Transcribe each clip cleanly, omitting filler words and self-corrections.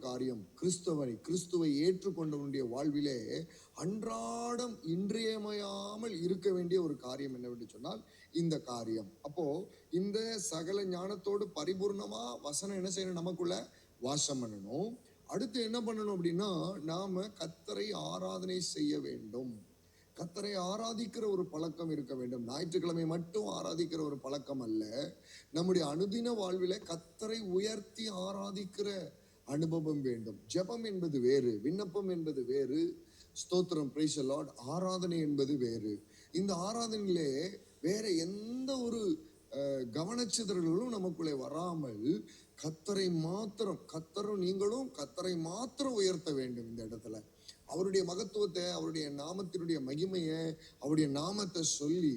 காரியம் கிறிஸ்துவை ஏற்றுக்கொண்டவனுடைய வாழ்விலே அன்றாடம் இன்றியமையாமல் இருக்க வேண்டிய ஒரு காரியம் என்னவென்று சொன்னால் இந்த காரியம். அப்போ இந்த சகல ஞானத்தோடு பரிபூர்ணமா வசனம் என்ன செய்யணும், நமக்குள்ள வாசம் பண்ணணும். அடுத்து என்ன பண்ணணும் அப்படின்னா, நாம கர்த்தரை ஆராதனை செய்ய வேண்டும். கர்த்தரை ஆராதிக்கிற ஒரு பழக்கம் இருக்க வேண்டும். ஞாயிற்றுக்கிழமை மட்டும் ஆராதிக்கிற ஒரு பழக்கம் அல்ல, நம்முடைய அனுதின வாழ்வில கர்த்தரை உயர்த்தி ஆராதிக்கிற அனுபவம் வேண்டும். ஜெபம் என்பது வேறு, விண்ணப்பம் என்பது வேறு, ஸ்தோத்திரம், பிரைஸ் தி லார்ட், ஆராதனை என்பது வேறு. இந்த ஆராதனையிலே வேற எந்த ஒரு கவனச்சிதறல்களும் நமக்குள்ளே வராமல் கர்த்தரை மாத்திரம், கர்த்தரும் நீங்களும் கர்த்தரை மாத்திரம் உயர்த்த வேண்டும். இந்த இடத்துல அவருடைய மகத்துவத்தை, அவருடைய நாமத்தினுடைய மகிமையை, அவருடைய நாமத்தை சொல்லி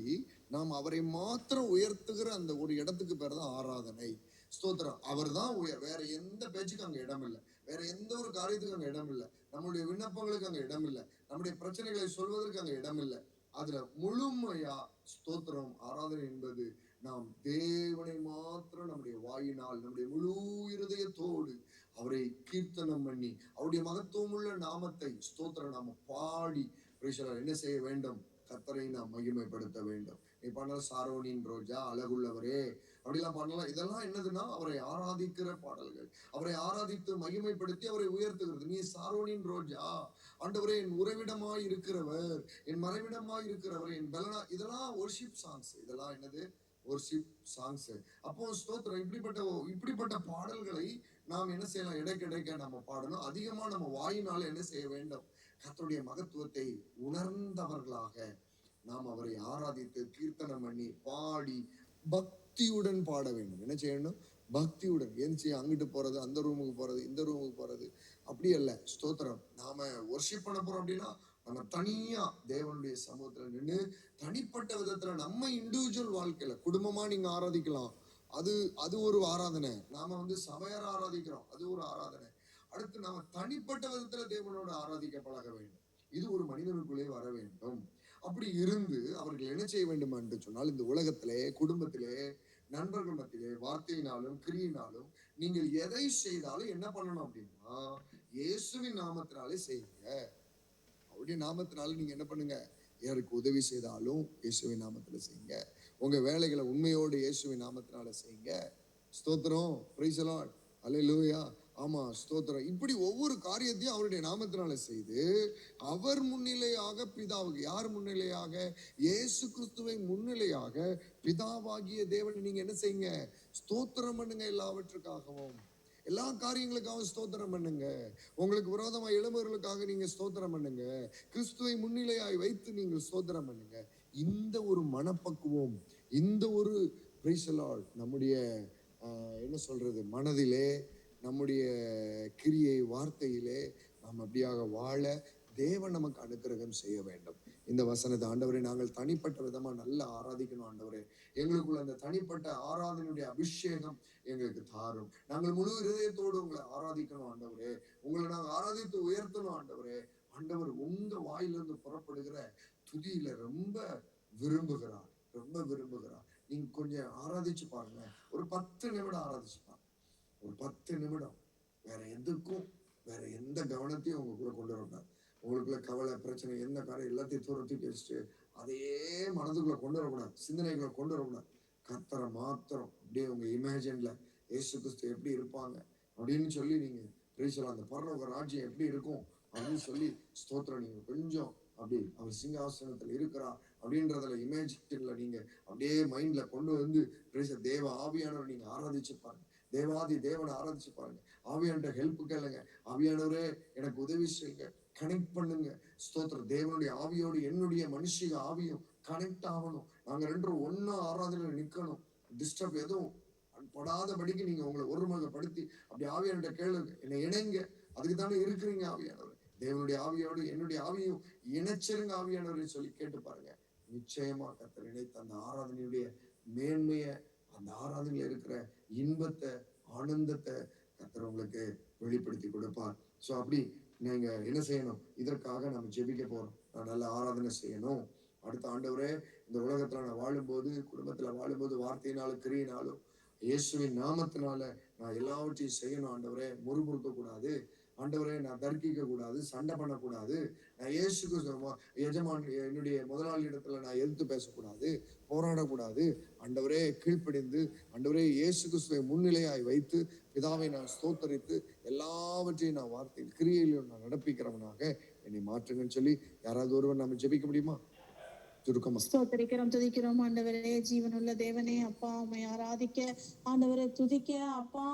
நாம் அவரை மாத்திரம் உயர்த்துகிற அந்த ஒரு இடத்துக்கு பேர் தான் ஆராதனை. ஸ்தோத்திரம். அவர் தான் வேற எந்த பேச்சுக்கு அங்க இடம் இல்லை, வேற எந்த ஒரு காரியத்துக்கு அங்க இடம் இல்லை, நம்முடைய விண்ணப்பங்களுக்கு அங்க இடம் இல்லை, நம்முடைய பிரச்சனைகளை சொல்வதற்கு அங்க இடம் இல்லை. அதுல முழுமையா ஸ்தோத்திரம், ஆராதனை என்பது நாம் தேவனை மாத்திரம் நம்முடைய வாயினால், நம்முடைய முழு இருதயத்தோடு அவரை கீர்த்தனம் பண்ணி அவருடைய மகத்துவமுள்ள நாமத்தை ஸ்தோத்திரம் நாம பாடி என்ன செய்ய வேண்டும், கர்த்தரை நாம் மகிமைப்படுத்த வேண்டும். நீ பண்ணலாம் சாரோனின் ரோஜா, அழகுள்ளவரே, அப்படிலாம் பண்ணலாம். இதெல்லாம் என்னதுன்னா அவரை ஆராதிக்கிற பாடல்கள், அவரை ஆராதித்து மகிமைப்படுத்தி அவரை உயர்த்துகிறது. நீ சாரோனின் ரோஜா, ஆண்டவரே என் உறைவிடமாய் இருக்கிறவர், என் மறைவிடமாய் இருக்கிறவர், என் பலனா, இதெல்லாம் வொர்ஷிப் சாங்ஸ். இதெல்லாம் என்னது, வொர்ஷிப் சாங்ஸ். அப்போ ஸ்தோத்திரம், இப்படிப்பட்ட பாடல்களை நாம் என்ன செய்யலாம், இடைக்கிடைக்க நம்ம பாடணும். அதிகமா நம்ம வாயினால என்ன செய்ய வேண்டும், கர்த்தருடைய மகத்துவத்தை உணர்ந்தவர்களாக நாம் அவரை ஆராதித்து கீர்த்தனம் பண்ணி பாடி பக்தியுடன் பாட வேண்டும். என்ன செய்யணும், பக்தியுடன். ஏன் செய்ய, அங்கிட்டு போறது, அந்த ரூமுக்கு போறது, இந்த ரூமுக்கு போறது, அப்படி அல்ல. ஸ்தோத்திரம், நாம வொர்ஷிப் பண்ண போறோம் அப்படின்னா நம்ம தனியா தேவனுடைய சமூகத்துல நின்று தனிப்பட்ட விதத்துல நம்ம இண்டிவிஜுவல் வாழ்க்கையில குடும்பமா நீங்க ஆராதிக்கலாம், அது ஒரு ஆராதனை. நாம சபையார ஆராதிக்கிறோம், அது ஒரு ஆராதனை. அடுத்து நாம தனிப்பட்ட விதத்துல தேவனோட ஆராதிக்க பழக வேண்டும். இது ஒரு மனிதனுக்குள்ளே வர வேண்டும். அப்படி இருந்து அவர்கள் என்ன செய்ய வேண்டும் என்று சொன்னால், இந்த உலகத்திலே, குடும்பத்திலே, நண்பர்கள் மத்தியிலே, வார்த்தையினாலும் கிரியினாலும் நீங்கள் எதை செய்தாலும் என்ன பண்ணணும் அப்படின்னா, இயேசுவின் நாமத்தினாலே செய்யுங்க. அவருடைய நாமத்தினால நீங்க என்ன பண்ணுங்க, யாருக்கு உதவி செய்தாலும் இயேசுவின் நாமத்துல செய்யுங்க. உங்க வேலைகளை உண்மையோடு இயேசுவின் நாமத்தினால செய்யுங்க. ஸ்தோத்திரம், பிரைஸ் தி லார்ட், அல்லேலூயா. ஆமா, ஸ்தோத்திரம். இப்படி ஒவ்வொரு காரியத்தையும் அவருடைய நாமத்தினால செய்து அவர் முன்னிலையாக பிதாவுக்கு, யார் முன்னிலையாக, இயேசு கிறிஸ்துவை முன்னிலையாக பிதாவாகிய தேவனை நீங்க என்ன செய்யுங்க, ஸ்தோத்திரம் பண்ணுங்க. எல்லாவற்றுக்காகவும், எல்லா காரியங்களுக்காகவும் ஸ்தோத்திரம் பண்ணுங்க. உங்களுக்கு விரோதமா எழும்பவர்களுக்காக நீங்க ஸ்தோத்திரம் பண்ணுங்க. கிறிஸ்துவை முன்னிலையாய் வைத்து நீங்கள் ஸ்தோத்திரம் பண்ணுங்க. இந்த ஒரு மனப்பக்குவம், இந்த ஒரு பிரைஸ் தி லார்ட் நம்முடைய என்ன சொல்றது, மனதிலே, நம்முடைய கிரியை, வார்த்தையிலே நாம் அப்படியாக வாழ தேவன் நமக்கு அனுக்கிரகம் செய்ய வேண்டும். இந்த வசனத்தை, ஆண்டவரே நாங்கள் தனிப்பட்ட விதமா நல்லா ஆராதிக்கணும் ஆண்டவரே, எங்களுக்குள்ள அந்த தனிப்பட்ட ஆராதனையுடைய அபிஷேகம் எங்களுக்கு தாரும். நாங்கள் முழு இருதயத்தோடு உங்களை ஆராதிக்கணும் ஆண்டவரே, உங்களை நாங்கள் ஆராதித்து உயர்த்தணும் ஆண்டவரே. ஆண்டவர் உங்க வாயிலிருந்து புறப்படுகிற துதியில ரொம்ப விரும்புகிறார், ரொம்ப விரும்புகிறார். நீங்க கொஞ்சம் ஆராதிச்சு பாருங்க, ஒரு 10 நிமிடம் ஆராதிச்சு பாருங்க, ஒரு 10 நிமிடம். வேற எதுக்கும், வேற எந்த கவனத்தையும் உங்களுக்குள்ள கொண்டு வரக்கூடாது. உங்களுக்குள்ள கவலை, பிரச்சனை, என்ன காரியம் எல்லாத்தையும் தூரத்தி வச்சுட்டு அதையே மனதுக்குள்ள கொண்டு வரக்கூடாது, சிந்தனைகளை கொண்டு வரக்கூடாது. கர்த்தரை மாத்திரம் அப்படியே உங்க இமேஜின்ல இயேசு கிறிஸ்து எப்படி இருப்பாங்க அப்படின்னு சொல்லி நீங்க பேசலாம். அந்த பரலோக ராஜ்யம் எப்படி இருக்கும் அப்படின்னு சொல்லி ஸ்தோத்திரம், நீங்க கொஞ்சம் அப்படி அவர் சிங்காசனத்துல இருக்கிறா அப்படின்றதுல இமேஜின்ல நீங்க அப்படியே மைண்ட்ல கொண்டு வந்து தேவ ஆவியானவர் நீங்க ஆராதிச்சு பாருங்க. தேவாதி தேவனை ஆராதிச்சு பாருங்க. ஆவியானோட ஹெல்ப் கேளுங்க. ஆவியானவரே எனக்கு உதவி செய்யுங்க, கனெக்ட் பண்ணுங்க. ஸ்தோத்திரம், தேவனுடைய ஆவியோடு என்னுடைய மனுஷிக ஆவியும் கனெக்ட் ஆகணும். நாங்க 2 ஒன்னா ஆராதனையில நிக்கணும். டிஸ்டர்ப் எதுவும் படாதபடிக்கு நீங்க உங்களை ஒருமுகப்படுத்தி அப்படி ஆவியானோட கேளுங்க, என்னை இணைங்க. அதுக்கு தானே இருக்கிறீங்க ஆவியானவர். தேவனுடைய ஆவியோடு என்னுடைய ஆவியும் இணைச்சிருங்க ஆவியானவரை சொல்லி கேட்டு பாருங்க. நிச்சயமா கர்த்தர் இணைத்த அந்த ஆராதனையுடைய மேன்மைய, அந்த ஆராதனையில இருக்கிற இன்பத்தை, ஆனந்தத்தை கர்த்தர் உங்களுக்கு வெளிப்படுத்தி கொடுப்பார். சோ அப்படி நீங்க என்ன செய்யணும், இதற்காக நம்ம ஜெபிக்க போறோம். நான் நல்ல ஆராதனை செய்யணும். அடுத்த ஆண்டவரே, இந்த உலகத்துல நான் வாழும்போது, குடும்பத்துல வாழும்போது, வார்த்தையினாலும் கிரியினாலும் இயேசுவின் நாமத்தினால நான் எல்லாவற்றையும் செய்யணும் ஆண்டவரே, முறுமுறுக்க கூடாது ஆண்டவரே, நான் தர்க்கிக்க கூடாது, சண்டை பண்ணக்கூடாது, நான் இயேசுக்கு எஜமான் என்னுடைய முதலாளி இடத்துல நான் எதிர்த்து பேசக்கூடாது, போராடக்கூடாது. ஆண்டவரே கீழ்ப்படிந்து ஆண்டவரே இயேசு கிறிஸ்துவை முன்னிலையாய் வைத்து பிதாவை நான் ஸ்தோத்தரித்து எல்லாவற்றையும் நான் வார்த்தையில் கிரியையிலும் நான் நடப்பிக்கிறவனாக என்னை மாற்றுங்கன்னு சொல்லி யாராவது ஒருவர் நம்ம ஜெபிக்க முடியுமா? ஸ்தோத்திரிக்கிறோம், துதிக்கிறோம் ஆண்டவரே. ஜீவனுள்ள தேவனே அப்பா, உண்மை ஆராதிக்க ஆண்டவரை துதிக்க அப்பா,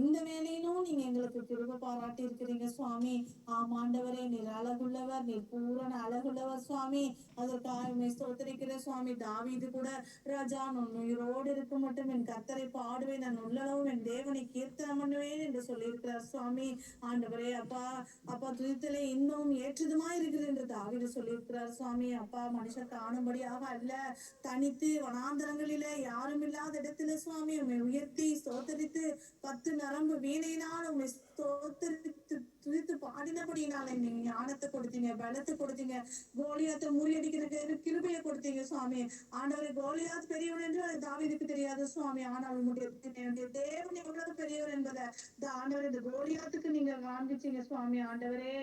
இந்த வேலையிலும் நீங்க எங்களுக்கு கிருபை பாராட்டி இருக்கிறீங்க சுவாமி. ஆமா ஆண்டவரே, நீர் அழகுள்ளவர், நீர் பூரண அழகுள்ளவர் சுவாமி. அதற்காக உண்மை ஸ்தோத்திரிக்கிற சுவாமி. தாவீது கூட ராஜா, நான் உயிரோடு இருக்க மட்டும் என் கர்த்தரை பாடுவேன், நான் உள்ளளவும் என் தேவனை கீர்த்தனம் பண்ணுவேன் என்று சொல்லியிருக்கிறார் சுவாமி. ஆண்டவரே அப்பா, அப்பா துதித்தலே இன்னும் ஏற்றதுமா இருக்குது என்று தாவீது சொல்லியிருக்கிறார் சுவாமி. அப்பா, மனுஷர் காணும்படியாக அல்ல, தனித்து வனாந்தரங்களிலே யாரும் இல்லாத இடத்துல சுவாமி உண்மை உயர்த்தி ஸ்தோத்தரித்து 10 நரம்பு வீணையினால் உண்மை ஸ்தோத்தரித்து துதித்து பாடினபடினால நீங்க ஞானத்தை கொடுத்தீங்க, பலத்தை கொடுத்தீங்க, கோலியாத்தை முறியடிக்கிறதுக்கு கிருபையை கொடுத்தீங்க சுவாமி. ஆண்டவரை கோலியாத் பெரியவன் என்று தாவீதுக்கு தெரியாது சுவாமி. ஆனால் உங்களுடைய தேவன் எவ்வளவு பெரியவர் என்பதை ஆண்டவர் இந்த கோலியாத்துக்கு நீங்க காண்பிச்சீங்க சுவாமி. ஆண்டவரே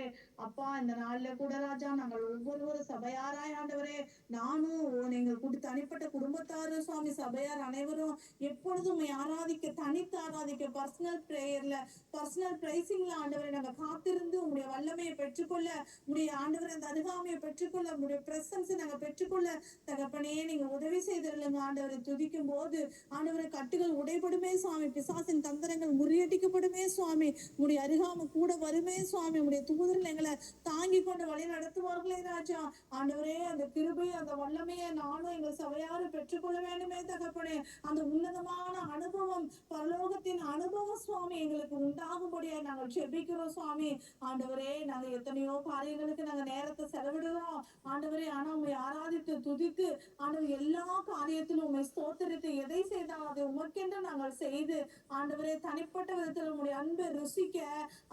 அப்பா, இந்த நாள்ல கூட ராஜா, நாங்கள் ஒவ்வொரு சபையாராய் ஆண்டவரே, நானும் எங்கள் தனிப்பட்ட குடும்பத்தாரும் சுவாமி, சபையார் அனைவரும் எப்பொழுதும் ஆராதிக்க, தனித்து ஆராதிக்க, பர்சனல் பிரேயர்ல, பர்சனல் பிரைசிங்ல ஆண்டவரை நாங்க காத்திருந்து உங்களுடைய வல்லமையை பெற்றுக்கொள்ள, உங்களுடைய ஆண்டவரை அந்த அருகாமையை பெற்றுக்கொள்ள, உங்களுடைய பிரசன்ஸ் நாங்க பெற்றுக்கொள்ள தகப்பனே நீங்க உதவி செய்திருங்க ஆண்டவரை. துதிக்கும் போது ஆண்டவரை கட்டுகள் உடைபடுமே சுவாமி, பிசாசின் தந்திரங்கள் முறியடிக்கப்படுமே சுவாமி, உங்களுடைய அருகாமை கூட வருமே சுவாமி, உங்களுடைய தூதர்கள் எங்களை தாங்கி கொண்டு வழி நடத்துவார்களே ராஜா. ஆண்டவரே, அந்த கிருபை, அந்த வல்லமையை நானும் எங்கள் சபையாரும் பெற்றுக்கொள்ள வேண்டுமே தகப்பனே. அந்த உன்னதமான அனுபவம், பரலோகத்தின் அனுபவம் சுவாமி எங்களுக்கு உண்டாகும்படியா நாங்கள் ஜெபிக்கிறோம் சுவாமி. ஆண்டவரே, நாங்க எத்தனையோ காரியங்களுக்கு நாங்க நேரத்தை செலவிடுறோம் ஆண்டவரே. ஆனா உண்மை ஆராதித்து துதித்து ஆண்டவர் எல்லா காரியத்திலும் உண்மை ஸ்தோத்தரித்து எதை செய்தாலும் அதை உமக்கென்று நாங்கள் செய்து ஆண்டவரே, தனிப்பட்ட விதத்தில் உங்களுடைய அன்பை ருசிக்க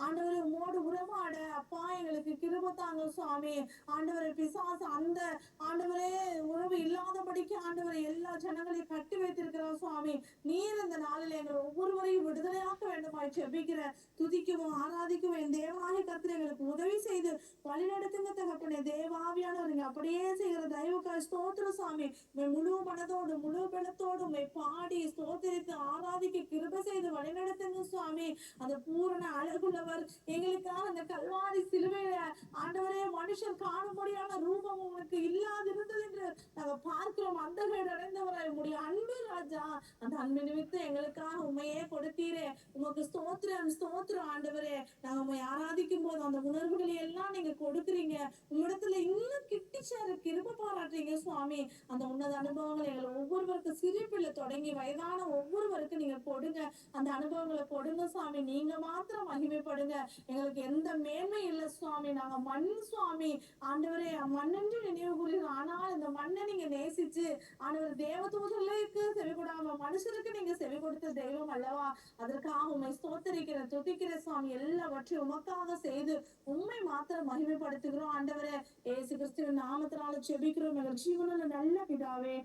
ஆண்டவரே, உமோடு உறவாட அப்பா எங்களுக்கு கிருபை தாங்க சுவாமி. ஆண்டவரே, பிசாசு அந்த ஆண்டவரே உறவு இல்லாதபடிக்கு ஆண்டவரை எல்லா ஜனங்களையும் கட்டி வைத்திருக்கிறோம் சுவாமி. நீர் இந்த நாளில் எங்கள் ஒவ்வொருவரையும் விடுதலையாக்க வேண்டுமாய் ஜெபிக்கிற, துதிக்கவும் ஆராதிக்கவும் என் தேவாய கர்த்தர் எங்களுக்கு உதவி செய்து வழிநடத்துங்க தகப்பனே. தேவாவியானவருங்க அப்படியே செய்கிற தயவுக்காய் ஸ்தோத்திரம் சுவாமி. முழு மனதோடு முழு பலத்தோடு பாடி ஸ்தோத்திரித்து ஆராதிக்க கிருபை செய்து வழிநடத்துங்க சுவாமி. அந்த பூரண அழகுள்ளவர் எங்களுக்காக அந்த கல்வாரி சிலுவையில ஆண்டவரே, மனுஷர் காணும்படியான ரூபம் உங்களுக்கு இல்லாதிருந்தது என்று நாங்க பார்க்கிறோம். அந்த அடைந்தவராய் உங்களுடைய அன்பு ராஜா, அந்த அன்பு நிமித்தம் எங்களுக்காக உண்மையே கொடுத்தீரே. உமக்கு ஸ்தோத்திரம் ஸ்தோத்திரம் ஆண்டவரே. நாங்க உண்மை ஆராதிக்கும் போது அந்த உணர்வுகளை எல்லாம் நீங்க கொடுக்குறீங்க. உங்களிடத்துல இன்னும் கிட்டி சேர கிருபை பாராட்டுறீங்க சுவாமி. அந்த உன்னத அனுபவங்களை எங்களை ஒவ்வொருவருக்கும் சிரிப்பில் தொடங்கி வயதான ஒவ்வொருவருக்கும் நீங்க கொடுங்க. அந்த அனுபவங்களை கொடுங்க சுவாமி. நீங்க மாத்திரம் மகிமைப்படுங்க. எங்களுக்கு எந்த மேன்மை இல்லை சுவாமி. நாங்க மண் சுவாமி. ஆண்டவரே, மண்ணென்று நினைவு கூறுகிறோம். ஆனால் இந்த மண்ணை நீங்க நேசிச்சு ஆண்டவர் தேவதூதர்களுக்கு செவிகொடாம மனுஷருக்கு நீங்க செவி கொடுத்த தெய்வம் அல்லவா. அதற்காக உண்மை ஸ்தோத்தரிக்கிற துதிக்கிற சுவாமி. எல்லாவற்றையும் உமக்காக செய்து உண்மை மாத்திரம் மகிமைப்படுத்துகிறோம் ஆண்டவரே. இயேசு கிறிஸ்துவின் நாமத்தினால ஜெபிக்கிறோம் எங்கள் ஜீவனுள்ள நல்ல பிதாவே.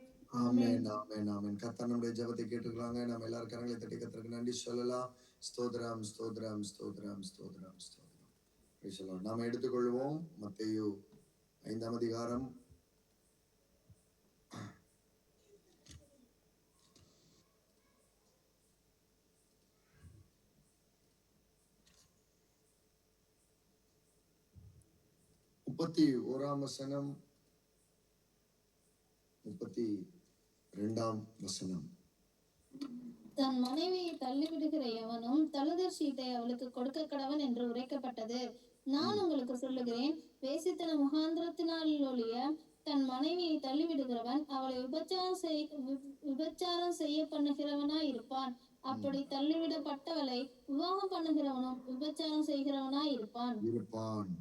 ஆமென், ஆமென், ஆமென். கர்த்தர் நம்முடைய ஜெபத்தை கேட்டுக்கிறாங்க. நம்ம எல்லாரும் கரங்களை தட்டி கர்த்தருக்கு நன்றி சொல்லலாம். ஸ்தோத்திரம் ஸ்தோத்திரம் ஸ்தோத்திரம் ஸ்தோத்திரம் ஸ்தோத்திரம். நாம எடுத்துக்கொள்வோம் மத்தேயு 5ஆம் அதிகாரம் 31ஆம் வசனம் 32ஆம் வசனம். தன் மனைவியை தள்ளிவிடுகிற எவனும் தழுதற் சீட்டை அவளுக்கு கொடுக்க கடவன் என்று உரைக்கப்பட்டது. நான் உங்களுக்கு சொல்லுகிறேன், வேசித்தன முகாந்திரத்தினால் ஒழிய தன் மனைவியை தள்ளிவிடுகிறவன் அவளை விபச்சாரம் செய்ய பண்ணுகிறவனாய் இருப்பான். அப்படி தள்ளிவிடப்பட்டவளை விவாகம் பண்ணுகிறவனும் விபச்சாரம் செய்கிறவனாய் இருப்பான்.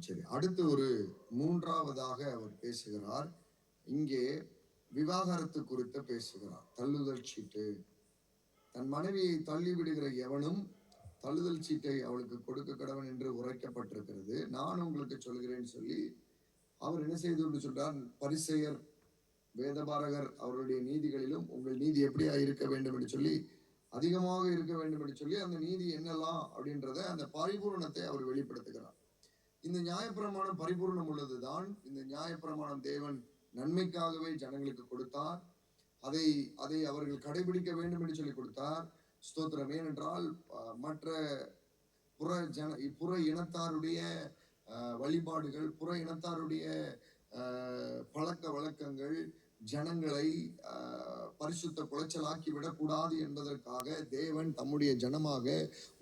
சரி, அடுத்து ஒரு 3ஆவதாக அவர் பேசுகிறார். இங்கே விவாகரத்து குறித்து பேசுகிறார். தள்ளுதல் சீட்டு. தன் மனைவியை தள்ளி விடுகிற எவனும் தள்ளுதல் சீட்டை அவளுக்கு கொடுக்க கடவன் என்று உரைக்கப்பட்டிருக்கிறது. நான் உங்களுக்கு சொல்கிறேன்னு சொல்லி அவர் என்ன செய்து சொல்றார்? பரிசேயர் வேதபாரகர் அவருடைய நீதிகளிலும் உங்கள் நீதி எப்படியா இருக்க வேண்டும் என்று சொல்லி அதிகமாக இருக்க வேண்டும் என்று சொல்லி அந்த நீதி என்னலாம் அப்படின்றத அந்த பரிபூரணத்தை அவர் வெளிப்படுத்துகிறார். இந்த நியாயப்பிரமாணம் பரிபூர்ணம் உள்ளதுதான். இந்த நியாயப்பிரமாணம் தேவன் நன்மைக்காகவே ஜனங்களுக்கு கொடுத்தார். அதை அதை அவர்கள் கடைபிடிக்க வேண்டும் என்று சொல்லி கொடுத்தார். ஸ்தோத்திரம். ஏனென்றால் மற்ற புற இனத்தாருடைய வழிபாடுகள், புற இனத்தாருடைய பழக்க வழக்கங்கள் ஜனங்களை பரிசுத்த குலைச்சலாக்கி விடக்கூடாது என்பதற்காக தேவன் தம்முடைய ஜனமாக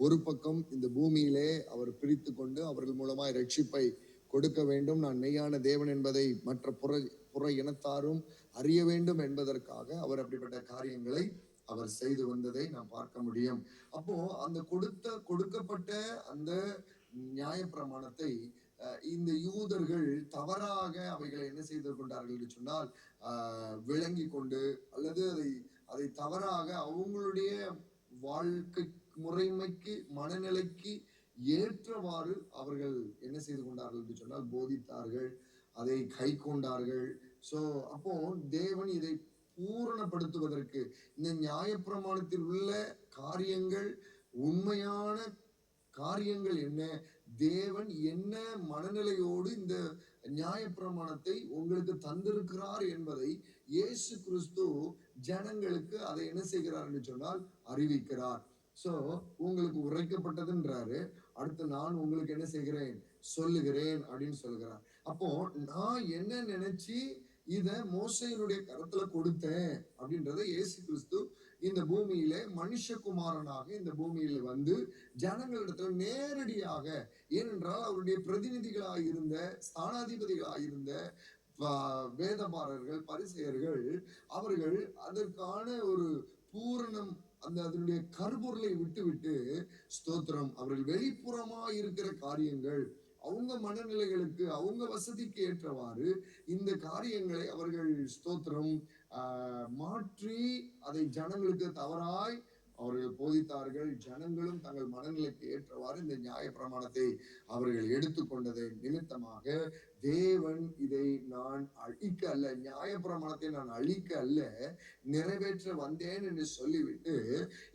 ஒரு பக்கம் இந்த பூமியிலே அவர் பிரித்து கொண்டு அவர்கள் மூலமாய் ரட்சிப்பை கொடுக்க வேண்டும். நான் மெய்யான தேவன் என்பதை மற்ற புற இனத்தாரும் அறிய வேண்டும் என்பதற்காக அவர் அப்படிப்பட்ட காரியங்களை அவர் செய்து வந்ததை நாம் பார்க்க முடியும். அப்போ அந்த கொடுக்கப்பட்ட அந்த நியாயப்பிரமாணத்தை இந்த யூதர்கள் தவறாக அவைகளை என்ன செய்து கொண்டார்கள் என்று சொன்னால் விளங்கி கொண்டு அல்லது அதை தவறாக அவங்களுடைய வாழ்க்கை முறைமைக்கு மனநிலைக்கு ஏற்றவாறு அவர்கள் என்ன செய்து கொண்டார்கள் என்று சொன்னால் போதித்தார்கள், அதை கை கொண்டார்கள். சோ அப்போ தேவன் இதை பூரணப்படுத்துவதற்கு இந்த நியாயப்பிரமாணத்தில் உள்ள காரியங்கள், உண்மையான காரியங்கள் என்ன, தேவன் என்ன மனநிலையோடு இந்த நியாயப்பிரமாணத்தை உங்களுக்கு தந்திருக்கிறார் என்பதை இயேசு கிறிஸ்து ஜனங்களுக்கு அதை என்ன செய்கிறார் என்று சொன்னால் அறிவிக்கிறார். சோ உங்களுக்கு உரைக்கப்பட்டதுன்றாரு, அடுத்து நான் உங்களுக்கு என்ன செய்கிறேன் சொல்லுகிறேன் அப்படின்னு சொல்லுகிறார். அப்போ நான் என்ன நினைச்சு இத மோசையினுடைய கருத்துல கொடுத்தேன் அப்படின்றத இயேசு கிறிஸ்து இந்த பூமியில மனுஷகுமாரனாக இந்த பூமியில வந்து ஜனங்களிடத்துல நேரடியாக, ஏனென்றால் அவருடைய பிரதிநிதிகளாக இருந்த ஸ்தானாதிபதிகளாக இருந்த வேதபாரர்கள் பரிசேயர்கள் அவர்கள் அதற்கான ஒரு பூரணம் அதனுடைய கருப்பொருளை விட்டு ஸ்தோத்திரம் அவர்கள் வெளிப்புறமா இருக்கிற காரியங்கள் அவங்க மனநிலைகளுக்கு அவங்க வசதிக்கு ஏற்றவாறு இந்த காரியங்களை அவர்கள் ஸ்தோத்திரம் மாற்றி அதை ஜனங்களுக்கு தவறாய் அவர்கள் போதித்தார்கள். ஜனங்களும் தங்கள் மனநிலைக்கு ஏற்றவாறு இந்த நியாயப்பிரமாணத்தை அவர்கள் எடுத்துக்கொண்டதை நிமித்தமாக தேவன் இதை நான் அழிக்க அல்ல, நியாயப்பிரமாணத்தை நான் அழிக்க அல்ல நிறைவேற்ற வந்தேன் என்று சொல்லிவிட்டு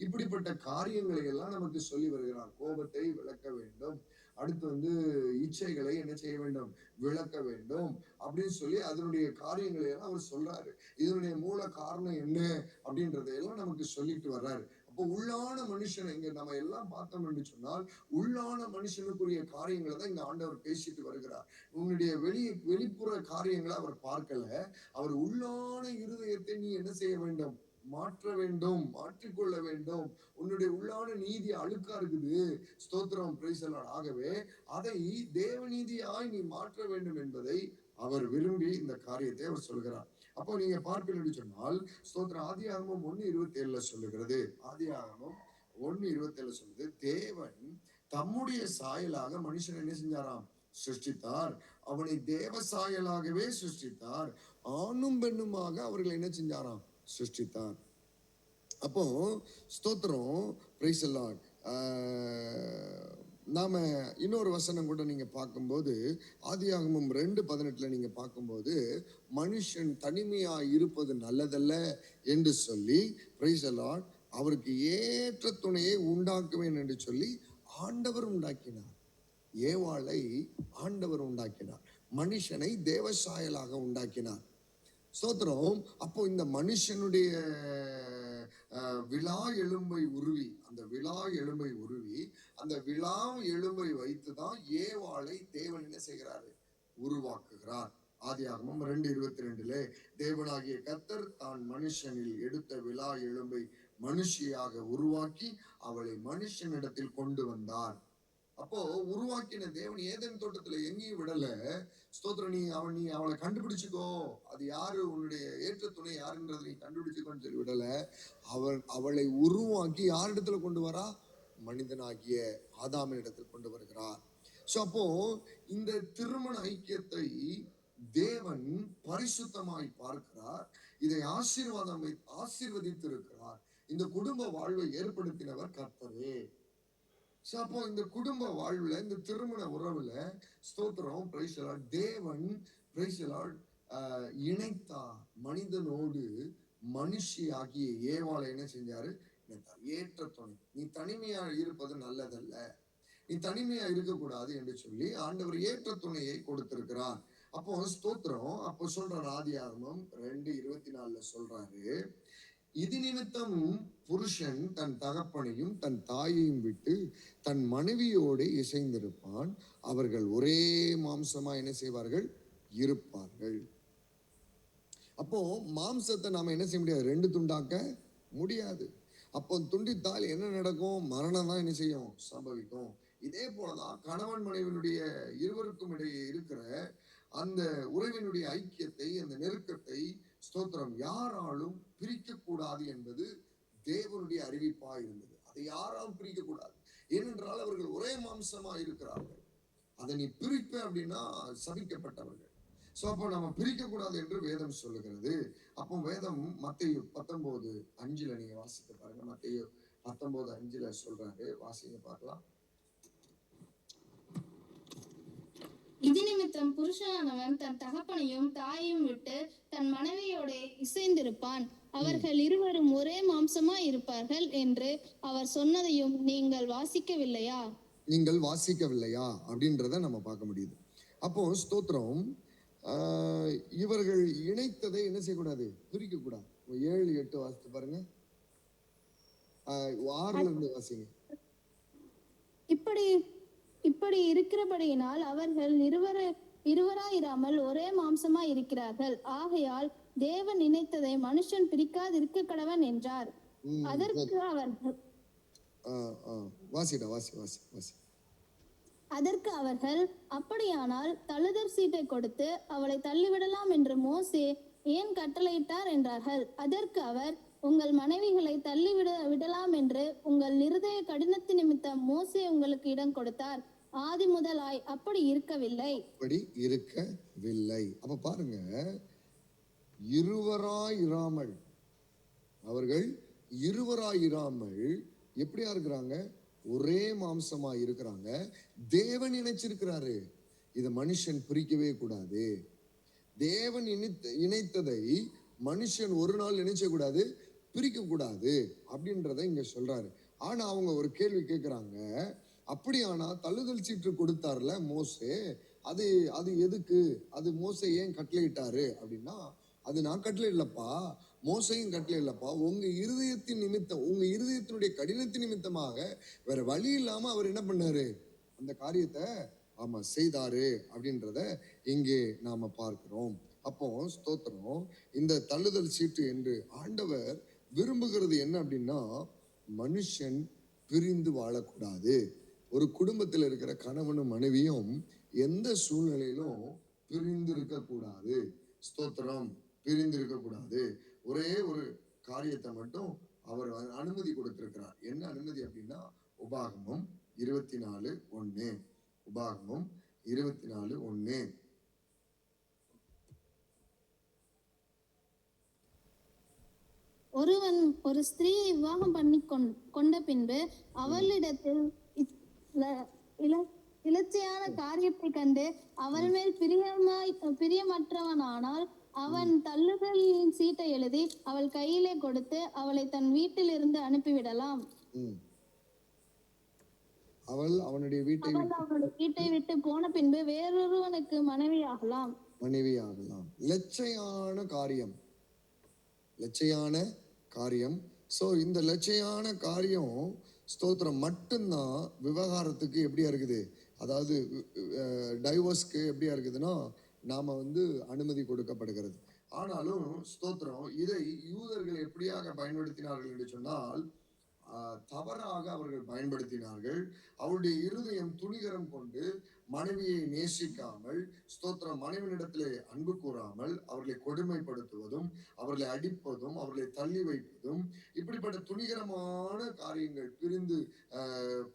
இப்படிப்பட்ட காரியங்களை எல்லாம் நமக்கு சொல்லி வருகிறார். கோபத்தை விளக்க வேண்டும், அடுத்து இச்சைகளை என்ன செய்ய வேண்டும், விளக்க வேண்டும் அப்படின்னு சொல்லி அதனுடைய காரியங்களை எல்லாம் அவர் சொல்றாரு. இதனுடைய மூல காரணம் என்ன அப்படின்றதையெல்லாம் நமக்கு சொல்லிட்டு வர்றாரு. அப்போ உள்ளான மனுஷனை இங்க நம்ம எல்லாம் பார்த்தோம் என்று சொன்னால் உள்ளான மனுஷனுக்குரிய காரியங்களை தான் இங்க ஆண்டவர் பேசிட்டு வருகிறார். உன்னுடைய வெளிப்புற காரியங்களை அவர் பார்க்கல, அவர் உள்ளான இருதயத்தை நீ என்ன செய்ய வேண்டும், மாற்ற வேண்டும், மாற்றிக்கொள்ள வேண்டும். உன்னுடைய உள்ளான நீதி அழுக்கா இருக்குது, ஸ்தோத்திரம் பிரைஸ் தி லார்ட். ஆகவே அதை தேவநீதியாய் நீ மாற்ற வேண்டும் என்பதை அவர் விரும்பி இந்த காரியத்தை அவர் சொல்கிறார். அப்போ நீங்க பார்ப்பீர்கள் சொன்னால் ஸ்தோத்திரம் ஆதியாகமம் 1:27 சொல்லுகிறது. ஆதியாகமம் 1:27 சொல்லுது, தேவன் தம்முடைய சாயலாக மனுஷன் என்ன செஞ்சாராம், சிருஷ்டித்தார். அவனை தேவ சாயலாகவே சிருஷ்டித்தார், ஆணும் பெண்ணுமாக அவர்கள் என்ன செஞ்சாராம், சிருஷ்டித்தார். அப்போ ஸ்தோத்திரம் பிரைஸ் தி லார்ட். நாம இன்னொரு வசனம் கூட நீங்க பார்க்கும்போது ஆதியாகமம் 2:18 நீங்க பார்க்கும்போது மனுஷன் தனிமையா இருப்பது நல்லதல்ல என்று சொல்லி பிரைஸ் தி லார்ட் அவருக்கு ஏற்ற துணையை உண்டாக்குவேன் என்று சொல்லி ஆண்டவர் உண்டாக்கினார். ஏவாளை ஆண்டவர் உண்டாக்கினார், மனுஷனை தேவசாயலாக உண்டாக்கினார். ஸ்தோத்திரம். அப்போ இந்த மனுஷனுடைய விழா எலும்பை உருவி அந்த விழா எலும்பை வைத்துதான் ஏவாளை தேவன் என்ன செய்கிறாரு, உருவாக்குகிறார். ஆதியாகமம் 2:22 தேவனாகிய கர்த்தர் தான் மனுஷனில் எடுத்த விழா எலும்பை மனுஷியாக உருவாக்கி அவளை மனுஷனிடத்தில் கொண்டு வந்தார். அப்போ உருவாக்கின தேவன் ஏதேன் தோட்டத்துல எங்கேயும் விடல. ஸ்தோத்திரம். நீ அவளை கண்டுபிடிச்சுக்கோ, அது யாரு, உன்னுடைய ஏற்ற துணை யாருன்றதை நீ கண்டுபிடிச்சுக்கோன்னு சொல்லி விடல. அவளை உருவாக்கி யாரிடத்துல கொண்டு வரா, மனிதனாகிய ஆதாமின் இடத்தில் கொண்டு வருகிறார். சோ அப்போ இந்த திருமண ஐக்கியத்தை தேவன் பரிசுத்தமாய் பார்க்கிறார், இதை ஆசீர்வதித்து இருக்கிறார். இந்த குடும்ப வாழ்வை ஏற்படுத்தினவர் கர்த்தரே. அப்போ இந்த குடும்ப வாழ்வுல இந்த திருமண உறவுல ஸ்தோத்திரம் பிரைஸ் தி லார்ட் தேவன் பிரைஸ் தி லார்ட் இணைத்தார். மனிதனோடு மனுஷி ஆகிய ஏவாளை என்ன செஞ்சாரு, நினைத்தார். ஏற்ற துணை. நீ தனிமையா இருப்பது நல்லதல்ல, நீ தனிமையா இருக்கக்கூடாது என்று சொல்லி ஆண்டவர் ஏற்ற துணையை கொடுத்திருக்கிறார். அப்போ ஸ்தோத்திரம். அப்போ சொல்றாரு, ஆதியாகமம் 2:24 சொல்றாரு, இது நிமித்தம் புருஷன் தன் தகப்பனையும் தன் தாயையும் விட்டு தன் மனைவியோடு இசைந்திருப்பான், அவர்கள் ஒரே மாம்சமா என்ன செய்வார்கள், இருப்பார்கள். அப்போ மாம்சத்தை நாம என்ன செய்ய முடியாது, ரெண்டு துண்டாக்க முடியாது. அப்போ துண்டித்தால் என்ன நடக்கும், மரணம் தான் என்ன செய்யும், சம்பவிக்கும். இதே போலதான் கணவன் மனைவியினுடைய இருவருக்கும் இடையே இருக்கிற அந்த உறவினுடைய ஐக்கியத்தை, அந்த நெருக்கத்தை ஸ்தோத்திரம் யாராலும் பிரிக்க கூடாது என்பது தேவனுடைய அறிவிப்பா இருந்தது. அதை யாராலும் பிரிக்க கூடாது. ஏனென்றால் அவர்கள் ஒரே மாம்சமா இருக்கிறார்கள். அதை நீ பிரிப்ப அப்படின்னா சபிக்கப்பட்டவர்கள். சோ அப்போ நம்ம பிரிக்க கூடாது என்று வேதம் சொல்லுகிறது. அப்போ வேதம் மத்தேயு 19:5 நீங்க வாசித்து பாருங்க. மத்தேயு 19:5 சொல்றாரு, வாசிங்க பார்க்கலாம். இது நிமித்தம் புருஷனானவன் தன் தகப்பனையும் தாயையும் விட்டு தன் மனைவியோட இசைந்திருப்பான், அவர்கள் இருவரும் ஒரே மாம்சமா இருப்பார்கள் என்று அவர் சொன்னதையும் நீங்கள் வாசிக்கவில்லையா? நீங்கள் வாசிக்கவில்லையா அப்படின்றத நம்ம பார்க்க முடியுது. அப்போ ஸ்தோத்திரம், இவர்கள் இணைத்ததை என்ன செய்யக்கூடாது, பிரிக்க கூடாது. 7-8 வாசித்து பாருங்க. 6ல இருந்து வாசிங்க. இப்படி இருக்கிறபடியினால் அவர்கள் இருவராயிராமல் ஒரே மாம்சமா இருக்கிறார்கள். ஆகையால் தேவன் நினைத்ததை மனுஷன் பிரிக்காதிருக்க கடவன் என்றார். அதற்கு அவர்கள் அதற்கு அவர்கள், அப்படியானால் தழுதற் சீட்டை கொடுத்து அவளை தள்ளிவிடலாம் என்று மோசே ஏன் கட்டளையிட்டார் என்றார்கள். அதற்கு அவர், உங்கள் மனைவிகளை விடலாம் என்று உங்கள் இருதய கடினத்து நிமித்தம் மோசே உங்களுக்கு இடம் கொடுத்தார். ஆதி முதலாய் அப்படி இருக்கவில்லை. அப்ப பாருங்க, இருவராயிராமல், அவர்கள் இருவராயிராமல் எப்படியா இருக்கிறாங்க, ஒரே மாம்சமா இருக்கிறாங்க. தேவன் இணைச்சிருக்கிறாரு, இதை மனுஷன் பிரிக்கவே கூடாது. தேவன் இணைத்ததை மனுஷன் ஒரு நாள் நினைச்ச கூடாது, பிரிக்க கூடாது அப்படின்றத இங்க சொல்றாரு. ஆனா அவங்க ஒரு கேள்வி கேட்கிறாங்க, அப்படியானா தள்ளுதல் சீட்டு கொடுத்தார்ல மோசே, அது அது எதுக்கு, அது மோசே ஏன் கட்டளையிட்டாரு அப்படின்னா, அது நான் கட்டளை இல்லப்பா, மோசையும் கட்டளை இல்லப்பா, உங்க இருதயத்தின் நிமித்தம், உங்க இருதயத்தினுடைய கடினத்தின் நிமித்தமாக வேற வழி இல்லாம அவர் என்ன பண்ணாரு, அந்த காரியத்தை செய்தாரு அப்படின்றத இங்கே நாம பார்க்கிறோம். அப்போ ஸ்தோத்திரம், இந்த தள்ளுதல் சீட்டு என்று ஆண்டவர் விரும்புகிறது என்ன அப்படின்னா, மனுஷன் பிரிந்து வாழக்கூடாது. ஒரு குடும்பத்தில் இருக்கிற கணவனும் மனைவியும் எந்த சூழ்நிலையிலும் பிரிந்து இருக்கக்கூடாது. ஸ்தோத்திரம், பிரிந்து இருக்கக்கூடாது. ஒரே ஒரு காரியத்தை மட்டும் அவர் அனுமதி கொடுத்திருக்கிறார். என்ன அனுமதி அப்படின்னா, உபாகமம் 24:1. உபாகமம் 24:1. ஒருவன் ஒரு ஸ்திரீயை விவாகம் பண்ணி கொண்ட பின்பு அவளிடத்தில் இலச்சையான காரியத்தை கண்டு அவள் மேல் பிரியமற்றவனானால் அவன் தள்ளுதலின் சீட்டை எழுதி அவள் கையிலே கொடுத்து அவளை தன் வீட்டில் இருந்து அனுப்பிவிடலாம். அவள் அவனுடைய வீட்டை விட்டு போன பின்பு வேறொருவனுக்கு மனைவியாகலாம். லட்சையான காரியம். சோ இந்த லட்சையான காரியம் ஸ்தோத்திரம் மட்டும்தான் விவகாரத்துக்கு எப்படியா இருக்குது, அதாவது டைவர்ஸ்க்கு எப்படியா இருக்குதுன்னா நாம அனுமதி கொடுக்கப்படுகிறது. ஆனாலும் ஸ்தோத்திரம், இதை யூதர்கள் எப்படியாக பயன்படுத்தினார்கள் என்று சொன்னால், தவறாக அவர்கள் பயன்படுத்தினார்கள். அவருடைய இருதயம் துணிகரம் கொண்டு மனைவியை நேசிக்காமல், ஸ்தோத்திரம், மனைவியிடத்திலே அன்பு கூறாமல் அவர்களை கொடுமைப்படுத்துவதும், அவர்களை அடிப்பதும், அவர்களை தள்ளி வைப்பதும், இப்படிப்பட்ட துணிகரமான காரியங்கள், பிரிந்து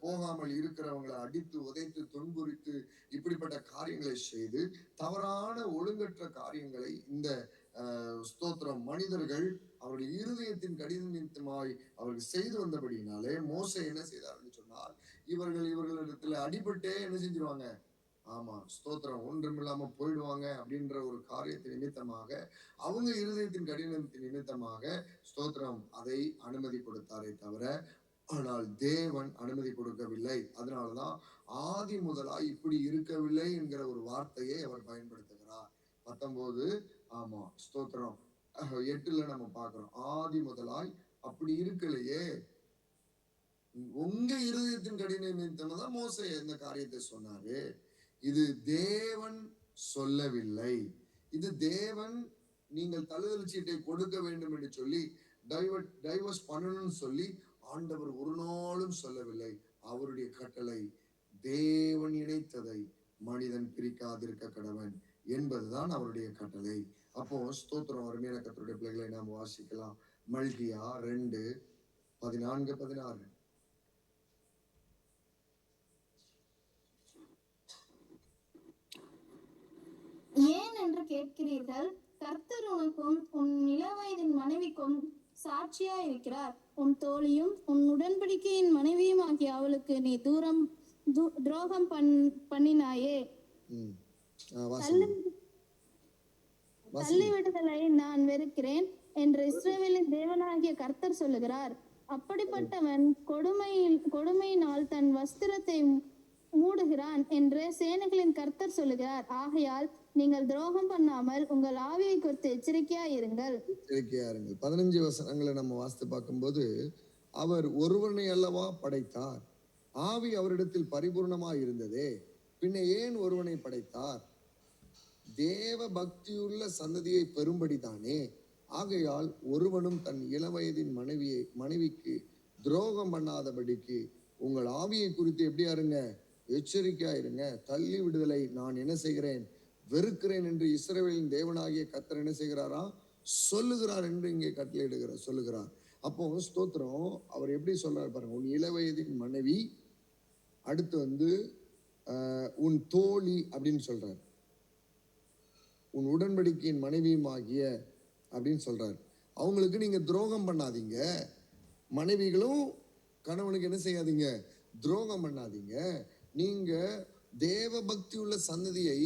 போகாமல் இருக்கிறவங்களை அடித்து உதைத்து துன்புறுத்து இப்படிப்பட்ட காரியங்களை செய்து தவறான ஒழுங்கற்ற காரியங்களை இந்த ஸ்தோத்திரம் மனிதர்கள் அவருடைய இருதயத்தின் கடினமாய் அவர்கள் செய்து வந்தபடினாலே மோசே என்ன செய்தார்னு சொன்னால், இவர்களிடத்துல அடிபட்டே என்ன செஞ்சிருவாங்க, ஆமா, ஸ்தோத்திரம், ஒன்றுமில்லாம போயிடுவாங்க அப்படின்ற ஒரு காரியத்தின் நிமித்தமாக, அவங்க இருதயத்தின் கடினத்தின் நிமித்தமாக ஸ்தோத்திரம் அதை அனுமதி கொடுத்தாரே தவிர, ஆனால் தேவன் அனுமதி கொடுக்கவில்லை. அதனாலதான் ஆதி முதலாய் இப்படி இருக்கவில்லை என்கிற ஒரு வார்த்தையை அவர் பயன்படுத்துகிறார். 19 ஆமா ஸ்தோத்திரம் 8ல நம்ம பார்க்கிறோம். ஆதி முதலாய் அப்படி இருக்கலையே, உங்க இருதயத்தின் கடின நிமித்தம் தான் மோசே இந்த காரியத்தை சொன்னாரு. இது தேவன் சொல்லவில்லை. இது தேவன் நீங்கள் தழுதல் சீட்டை கொடுக்க வேண்டும் என்று சொல்லி டைவர்ஸ் பண்ணணும்னு சொல்லி ஆண்டவர் ஒரு நாளும் சொல்லவில்லை. அவருடைய கட்டளை தேவன் இணைத்ததை மனிதன் பிரிக்காதிருக்க கடவன் என்பதுதான் அவருடைய கட்டளை. அப்போ ஸ்தோத்திரம், அருமையான கர்த்தருடைய பிள்ளைகளை நாம் வாசிக்கலாம். மல்கியா 2:14-16. ஏன் என்று கேட்கிறீர்கள்? கர்த்தர் உனக்கும் உன் இளவயதின் மனைவிக்கும் சாட்சியா இருக்கிறார். உன் தோழியும் உன் உடன்படிக்கையின் மனைவியும் ஆகிய அவளுக்கு நீ துரோகம் பண்ணினாயே. தள்ளிவிடுதலை நான் வெறுக்கிறேன் என்று இஸ்ரவேலின் தேவனாகிய கர்த்தர் சொல்லுகிறார். அப்படிப்பட்டவன் கொடுமையினால் தன் வஸ்திரத்தை மூடுகிறான் என்று சேனைகளின் கர்த்தர் சொல்லுகிறார். ஆகையால் நீங்கள் துரோகம் பண்ணாமல் உங்கள் ஆவியை குறித்து எச்சரிக்கையா இருங்கள். 15 வசனங்களை நம்ம வாசித்து பார்க்கும்போது, அவர் ஒருவனை அல்லவா படைத்தார், ஆவி அவரிடத்தில் பரிபூர்ணமாய் இருந்ததே, பின்ன ஏன் ஒருவனை படைத்தார்? தேவ பக்தியுள்ள சந்ததியை பெறும்படிதானே. ஆகையால் ஒருவனும் தன் இளவயதின் மனைவிக்கு துரோகம் பண்ணாதபடிக்கு உங்கள் ஆவியை குறித்து எப்படியா இருங்க, எச்சரிக்கையா இருங்க. தள்ளி விடுதலை நான் என்ன செய்கிறேன், வெறுக்கிறேன் என்று இஸ்ரவேலின் தேவனாகிய கர்த்தர் என்ன செய்கிறாரா, சொல்லுகிறார் என்று இங்கே கட்டளையிடுகிறார், சொல்லுகிறார். அப்போ ஸ்தோத்திரம், அவர் எப்படி சொல்றாரு பாருங்க. உன் இளவயதின் மனைவி, அடுத்து உன் தோழி அப்படின்னு சொல்றார், உன் உடன்படிக்கையின் மனைவியும் ஆகிய அப்படின்னு சொல்றாரு. அவங்களுக்கு நீங்க துரோகம் பண்ணாதீங்க. மனைவிகளும் கணவனுக்கு என்ன செய்யாதீங்க, துரோகம் பண்ணாதீங்க. நீங்க தேவ பக்தி உள்ள சந்ததியை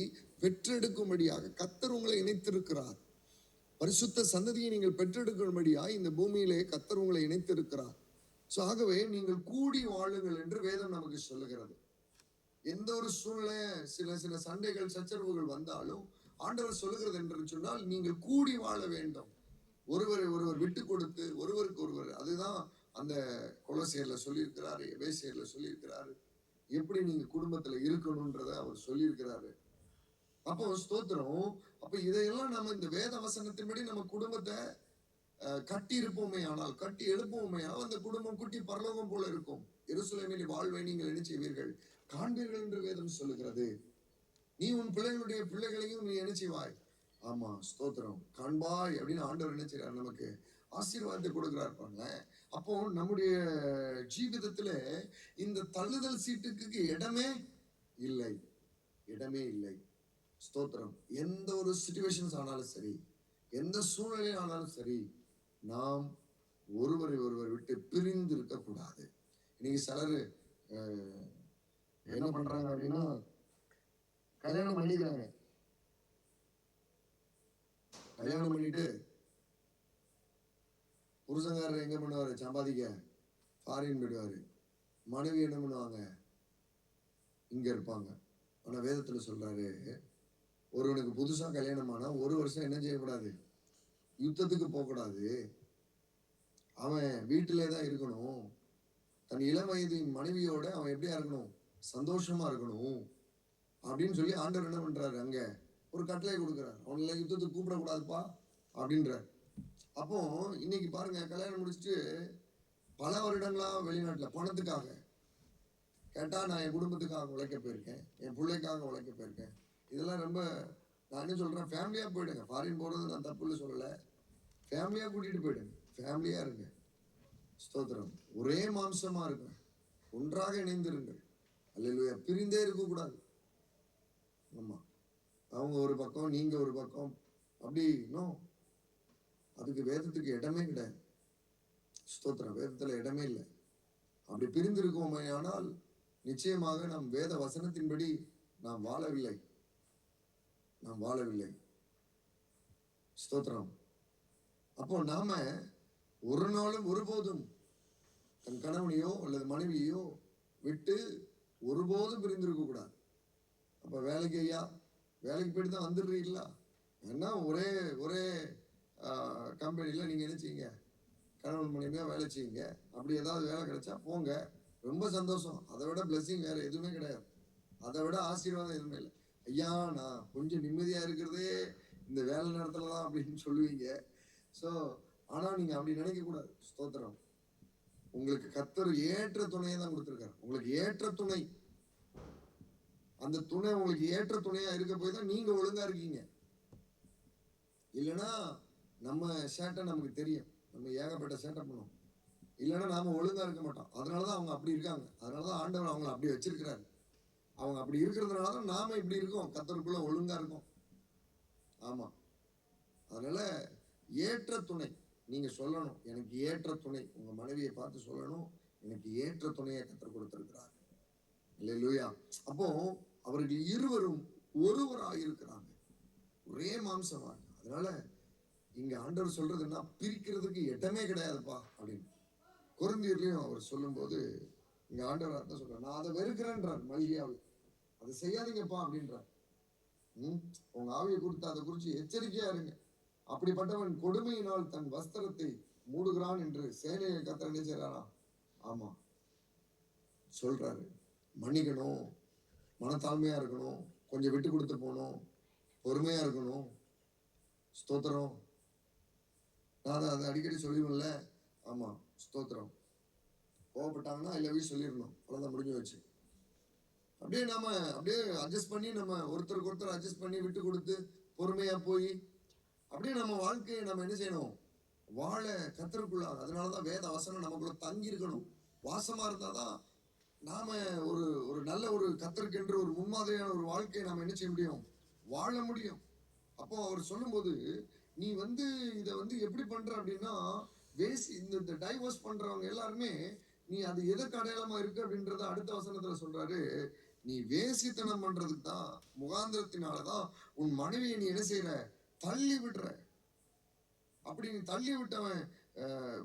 பெற்றெடுக்கும்படியாக கர்த்தர் உங்களை இணைத்திருக்கிறார். பரிசுத்த சந்ததியை நீங்கள் பெற்றெடுக்கும்படியாக இந்த பூமியிலே கர்த்தர் உங்களை இணைத்திருக்கிறார். ஆகவே நீங்கள் கூடி வாழுங்கள் என்று வேதம் நமக்கு சொல்லுகிறது. எந்த ஒரு சூழ்நிலை, சில சண்டைகள் சச்சரவுகள் வந்தாலும் ஆண்டவர் சொல்லுகிறது என்று சொன்னால் நீங்கள் கூடி வாழ வேண்டும். ஒருவரை ஒருவர் விட்டு கொடுத்து ஒருவருக்கு ஒருவர். அதுதான் அந்த கொலோசியர்ல சொல்லியிருக்கிறாரு, எபேசியர்ல சொல்லியிருக்கிறாரு, எப்படி நீங்க குடும்பத்துல இருக்கணும்ன்றத அவர் சொல்லியிருக்கிறாரு. அப்போ ஸ்தோத்திரம், அப்ப இதையெல்லாம் நம்ம இந்த வேத வசனத்தின்படி நம்ம குடும்பத்தை கட்டி இருப்போமே ஆனால், கட்டி எழுப்புவோமே ஆனால், அந்த குடும்பம் குட்டி பரலோகம் போல இருக்கும். எருசலேமில் வாழ்வை நீங்கள் என்ன செய்வீர்கள், காண்பீர்கள் என்று வேதம் சொல்லுகிறது. நீ உன் பிள்ளைகளுடைய பிள்ளைகளையும் நீ என்ன செய்வாய், ஆமா ஸ்தோத்திரம், காண்பாய் அப்படின்னு ஆண்டவர் என்ன செய்றார், நமக்கு ஆசீர்வாதத்தை கொடுக்கிறார் பாருங்க. அப்போ நம்முடைய ஜீவிதத்துல இந்த தள்ளுதல் சீட்டுக்கு இடமே இல்லை, இடமே இல்லை. ஸ்தோத்திரம். எந்த ஒரு சிச்சுவேஷன்ஸ் ஆனாலும் சரி, எந்த சூழ்நிலை ஆனாலும் சரி, நாம் ஒருவரை ஒருவர் விட்டு பிரிந்து இருக்க கூடாது. இன்னைக்கு சிலர் என்ன பண்றாங்க அப்படின்னா, கல்யாணம் பண்ணிக்கிறாங்க, கல்யாணம் பண்ணிட்டு புருஷங்காரர் எங்க பண்ணுவாரு, சம்பாதிக்க ஃபாரின் போயிடுவாரு. மனைவி என்ன பண்ணுவாங்க, இங்க இருப்பாங்க. ஆனா வேதத்துல சொல்றாரு, ஒருவனுக்கு புதுசா கல்யாணம் ஆனா 1 வருஷம் என்ன செய்யக்கூடாது, யுத்தத்துக்கு போகக்கூடாது. அவன் வீட்டிலே தான் இருக்கணும். தன் இளம் வயதின் மனைவியோட அவன் எப்படியா இருக்கணும், சந்தோஷமா இருக்கணும் அப்படின்னு சொல்லி ஆண்டவர் என்ன பண்றாரு, அங்க ஒரு கட்டளை கொடுக்குறாரு. அவனை யுத்தத்துக்கு கூப்பிடக்கூடாதுப்பா அப்படின்றார். அப்போ இன்னைக்கு பாருங்க, கல்யாணம் முடிச்சுட்டு பல வருடங்களா வெளிநாட்டுல பணத்துக்காக கேட்டா, நான் என் குடும்பத்துக்காக உழைக்க போயிருக்கேன், என் பிள்ளைக்காக உழைக்க போயிருக்கேன். இதெல்லாம் ரொம்ப, நான் என்ன சொல்றேன், ஃபேமிலியா போயிடுங்க. ஃபாரின் போறது நான் தப்புன்னு சொல்லல, ஃபேமிலியா கூட்டிட்டு போயிடுங்க, ஃபேமிலியா இருங்க. ஸ்தோத்திரம். ஒரே மாம்சமா இருங்க, ஒன்றாக இணைந்திருங்கள். அல்லேலூயா. பிரிந்தே இருக்க கூடாது. ஆமா, அவங்க ஒரு பக்கம் நீங்க ஒரு பக்கம் அப்படி இன்னும், அதுக்கு வேதத்துக்கு இடமே கிடையாது. ஸ்தோத்திரம். வேதத்துல இடமே இல்லை. அப்படி பிரிந்திருக்கோமே ஆனால் நிச்சயமாக நாம் வேத வசனத்தின்படி நாம் வாழவில்லை, நாம் வாழவில்லை. ஸ்தோத்திரம். அப்போ நாம ஒரு நாளும் ஒருபோதும் தன் கணவனையோ அல்லது மனைவியோ விட்டு ஒருபோதும் பிரிந்திருக்க கூடாது. அப்ப வேலைக்கு ஐயா, வேலைக்கு போயிட்டு தான் வந்துடுறீங்களா? ஏன்னா ஒரே ஒரே கம்பெனியில் நீங்கள் என்ன செய்யுங்க, கணவன் மனைவியாக வேலை செய்யுங்க. அப்படி ஏதாவது வேலை கிடைச்சா போங்க, ரொம்ப சந்தோஷம். அதை விட பிளெஸிங் வேற எதுவுமே கிடையாது. அதை விட ஆசீர்வாதம் எதுவுமே இல்லை. ஐயா நான் கொஞ்சம் நிம்மதியாக இருக்கிறதே இந்த வேலை நேரத்தில் தான் அப்படின்னு சொல்லுவீங்க. ஸோ ஆனால் நீங்கள் அப்படி நினைக்கக்கூடாது. ஸ்தோத்திரம். உங்களுக்கு கர்த்தர் ஏற்ற துணையை தான் கொடுத்துருக்காரு. உங்களுக்கு ஏற்ற துணை, அந்த துணை உங்களுக்கு ஏற்ற துணையா இருக்க போய் தான் நீங்க ஒழுங்கா இருக்கீங்க. இல்லைன்னா நம்ம சேட்டை நமக்கு தெரியும், நம்ம ஏகப்பட்ட சேட்டை பண்ணுவோம். இல்லைன்னா நாம ஒழுங்கா இருக்க மாட்டோம். அதனாலதான் அவங்க அப்படி இருக்காங்க. அதனாலதான் ஆண்டவர் அவங்களை அப்படி வச்சிருக்கிறாரு. அவங்க அப்படி இருக்கிறதுனாலதான் நாம இப்படி இருக்கோம், கர்த்தருக்குள்ள ஒழுங்கா இருக்கோம். ஆமா. அதனால ஏற்ற துணை நீங்க சொல்லணும், எனக்கு ஏற்ற துணை. உங்க மனைவியை பார்த்து சொல்லணும், எனக்கு ஏற்ற துணையை கர்த்தர் கொடுத்திருக்கிறார். அல்லேலூயா. அப்போ அவர்கள் இருவரும் ஒருவராக இருக்கிறாங்க, ஒரே மாம்சமாக. அதனால இங்க ஆண்டவர் சொல்றதுன்னா பிரிக்கிறதுக்கு இடமே கிடையாதுப்பா அப்படின்னு. கொரிந்தியர்லயும் அவர் சொல்லும்போது இங்க ஆண்டவர் அர்த்தம் சொல்றார், நான் அதை வெறுக்கிறேன்றார் மல்கியாவில், அதை செய்யாதீங்கப்பா அப்படின்றார். உங்க ஆவியை குறித்து அதை குறித்து எச்சரிக்கையா இருங்க. அப்படிப்பட்டவன் கொடுமையினால் தன் வஸ்திரத்தை மூடுகிறான் என்று சேனையை கர்த்தர் என்ன செய்றாரா? ஆமா சொல்றாரு. மன்னிக்கணும், மனத்தாழ்மையா இருக்கணும், கொஞ்சம் விட்டு கொடுத்து போகணும், பொறுமையா இருக்கணும். ஸ்தோத்திரம். நான் அதை அடிக்கடி சொல்லிடுவேன்ல. ஆமா ஸ்தோத்திரம். கோவப்பட்டாங்கன்னா ஐ லவ் யூ சொல்லிடணும், அவ்வளவுதான், முடிஞ்சு வச்சு. அப்படியே நாம அப்படியே அட்ஜஸ்ட் பண்ணி, நம்ம ஒருத்தருக்கு ஒருத்தர் அட்ஜஸ்ட் பண்ணி விட்டு கொடுத்து பொறுமையா போய் அப்படியே நம்ம வாழ்க்கையை நம்ம என்ன செய்யணும், வாழ கர்த்தருக்குள்ளாக. அதனாலதான் வேத வசனம் நமக்குள்ள தங்கி இருக்கணும். வாசமா இருந்தாதான் நாம ஒரு ஒரு நல்ல ஒரு கர்த்தருக்கென்று ஒரு முன்மாதிரியான ஒரு வாழ்க்கையை நாம என்ன செய்ய முடியும், வாழ முடியும். அப்போ அவர் சொல்லும்போது நீ இதை எப்படி பண்ற அப்படின்னா, இந்த டைவர்ஸ் பண்றவங்க எல்லாருமே நீ அது எதற்கு அடையாளமா இருக்கு அப்படின்றத அடுத்த வசனத்துல சொல்றாரு. நீ வேசித்தனம் பண்றதுக்கு தான், முகாந்திரத்தினாலதான் உன் மனைவியை நீ என்ன செய்யற, தள்ளி விடுற. அப்படி நீ தள்ளி விட்டவன்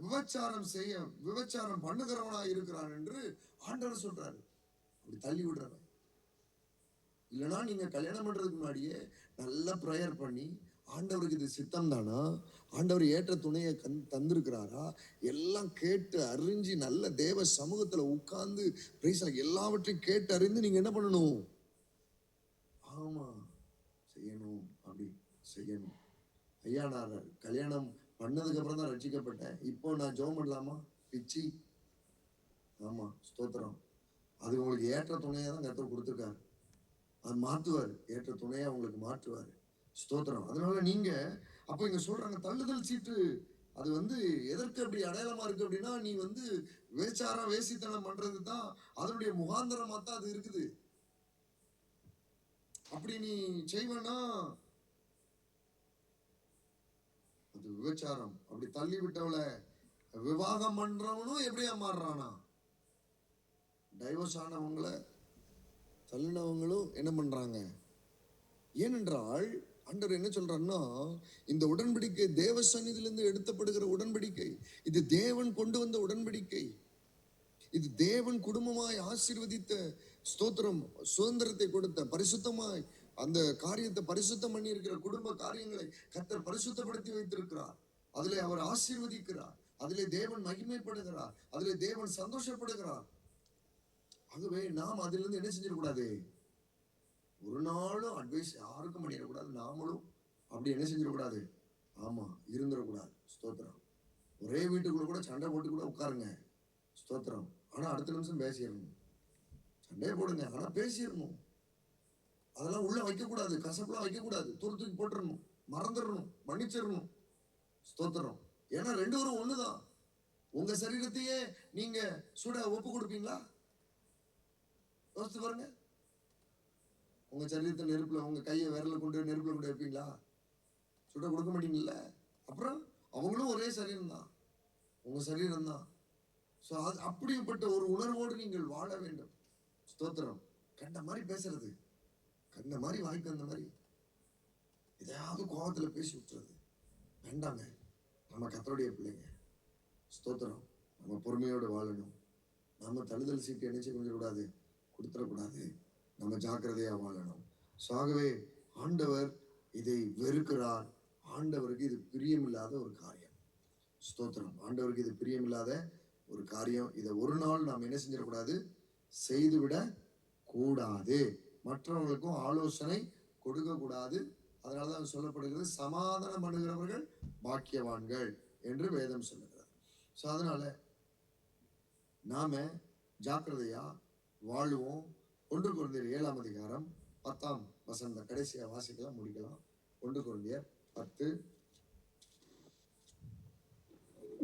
விபச்சாரம் பண்ணுகிறவனா இருக்கிறான் என்று ஆண்டவர் சொல்றாரு. அப்படி தள்ளி விடுறவன். இல்லைன்னா நீங்க கல்யாணம் பண்றதுக்கு முன்னாடியே நல்ல ப்ரேயர் பண்ணி, ஆண்டவருக்கு இது சித்தம் தானா, ஆண்டவர் ஏற்ற துணையை தந்திருக்கிறாரா, எல்லாம் கேட்டு அறிஞ்சு நல்ல தேவ சமூகத்துல உட்கார்ந்து எல்லாவற்றையும் கேட்டு அறிந்து நீங்க என்ன பண்ணணும், ஆமா செய்யணும். அப்படி செய்யணும். ஐயா நான் கல்யாணம் பண்ணதுக்கு அப்புறம் தான் ரட்சிக்கப்பட்டேன், இப்போ நான் ஜெபம் பண்ணலாமா பிச்சி? ஆமா ஸ்தோத்திரம். அது உங்களுக்கு ஏற்ற துணையா தான் கர்த்தர் கொடுத்துருக்காரு. அது மாற்றுவார், ஏற்ற துணையா உங்களுக்கு மாற்றுவார். ஸ்தோத்திரம். அதனால நீங்க அப்ப இங்க சொல்றாங்க தள்ளுதல் சீட்டு. அது எதற்கு அப்படி அடையாளமா இருக்கு அப்படின்னா, நீ வேசித்தனம் பண்றது தான் அதனுடைய முகாந்திரமா தான் அது இருக்குது. அப்படி நீ செய்வனா அது விபச்சாரம். அப்படி தள்ளி விட்டவளை விவாகம் பண்றவனும் எப்படியா மாறுறானா, டைவர்ஸ் ஆனவங்களை தள்ளினவங்களும் என்ன பண்றாங்க. ஏனென்றால் ஆண்டவர் என்ன சொல்றாருன்னா, இந்த உடன்படிக்கை தேவ சந்நிதியிலிருந்து எடுத்தப்படுகிற உடன்படிக்கை. இது தேவன் கொண்டு வந்த உடன்படிக்கை. இது தேவன் குடும்பமாய் ஆசீர்வதித்த, ஸ்தோத்திரம், சுதந்திரத்தை கொடுத்த, பரிசுத்தமாய் அந்த காரியத்தை பரிசுத்தம் பண்ணி இருக்கிற குடும்ப காரியங்களை கர்த்தர் பரிசுத்தப்படுத்தி வைத்திருக்கிறார். அதிலே அவர் ஆசீர்வதிக்கிறார். அதிலே தேவன் மகிமைப்படுகிறார். அதிலே தேவன் சந்தோஷப்படுகிறார். ஆகவே நாம் அதிலிருந்து என்ன செஞ்சிடக்கூடாது, ஒரு நாளும் அட்வைஸ் யாருக்கும் பண்ணிடக்கூடாது. நாமளும் அப்படி என்ன செஞ்சிடக்கூடாது, ஆமா இருந்துடக்கூடாது. ஸ்தோத்திரம். ஒரே வீட்டுக்குள்ள கூட சண்டை போட்டு கூட உட்காருங்க. ஸ்தோத்திரம். ஆனா அடுத்த நிமிஷம் பேசிடணும். சண்டையை போடுங்க, ஆனா பேசிடணும். அதெல்லாம் உள்ள வைக்கக்கூடாது, கசப்புலாம் வைக்கக்கூடாது, தூக்கி போட்டுடணும், மறந்துடணும், மன்னிச்சிடணும். ஸ்தோத்திரம். ஏன்னா ரெண்டு பேரும் ஒண்ணுதான். உங்க சரீரத்தையே நீங்க சுட ஒப்பு கொடுப்பீங்களா? யோசித்து பாருங்க. உங்க சரீரத்தை நெருப்புல, உங்க கையை விரல கொண்டு நெருப்புல கொண்டு வைப்பீங்களா? சுட கொடுக்க மாட்டீங்கல்ல. அப்புறம் அவங்களும் ஒரே சரீரம் தான், உங்க சரீரம் தான். ஸோ அது அப்படிப்பட்ட ஒரு உணர்வோடு நீங்கள் வாழ வேண்டும். ஸ்தோத்திரம். கண்ட மாதிரி பேசுறது, இந்த மாதிரி வாய்க்கு அந்த மாதிரி எதையாவது கோபத்துல பேசி விட்டுறது வேண்டாங்க. நம்ம கர்த்தருடைய பிள்ளைங்க. ஸ்தோத்திரம். நம்ம பொறுமையோடு வாழணும். நம்ம தழுதல் சீட்டு என்ன செய்ய கூடாது, கொடுத்துடக்கூடாது. நம்ம ஜாக்கிரதையா வாழணும். ஆகவே ஆண்டவர் இதை வெறுக்கிறார். ஆண்டவருக்கு இது பிரியமில்லாத ஒரு காரியம். ஸ்தோத்திரம். ஆண்டவருக்கு இது பிரியமில்லாத ஒரு காரியம். இதை ஒரு நாள் நாம் என்ன செஞ்சிடக்கூடாது, செய்துவிட கூடாது. மற்றவங்களுக்கும் ஆலோசனை கொடுக்க கூடாது. அதனாலதான் சொல்லப்படுகிறது, சமாதானம் பண்ணுகிறவர்கள் பாக்கியவான்கள் என்று வேதம் சொல்லுகிறது. ஸோ அதனால நாம ஜாக்கிரதையா வாழுவோம். 1 கொரிந்தியர் 7ஆம் அதிகாரம் 10ஆம் வசனம் கடைசியா வாசிக்கலாம், முடிக்கலாம். 1 கொரிந்தியர் 10.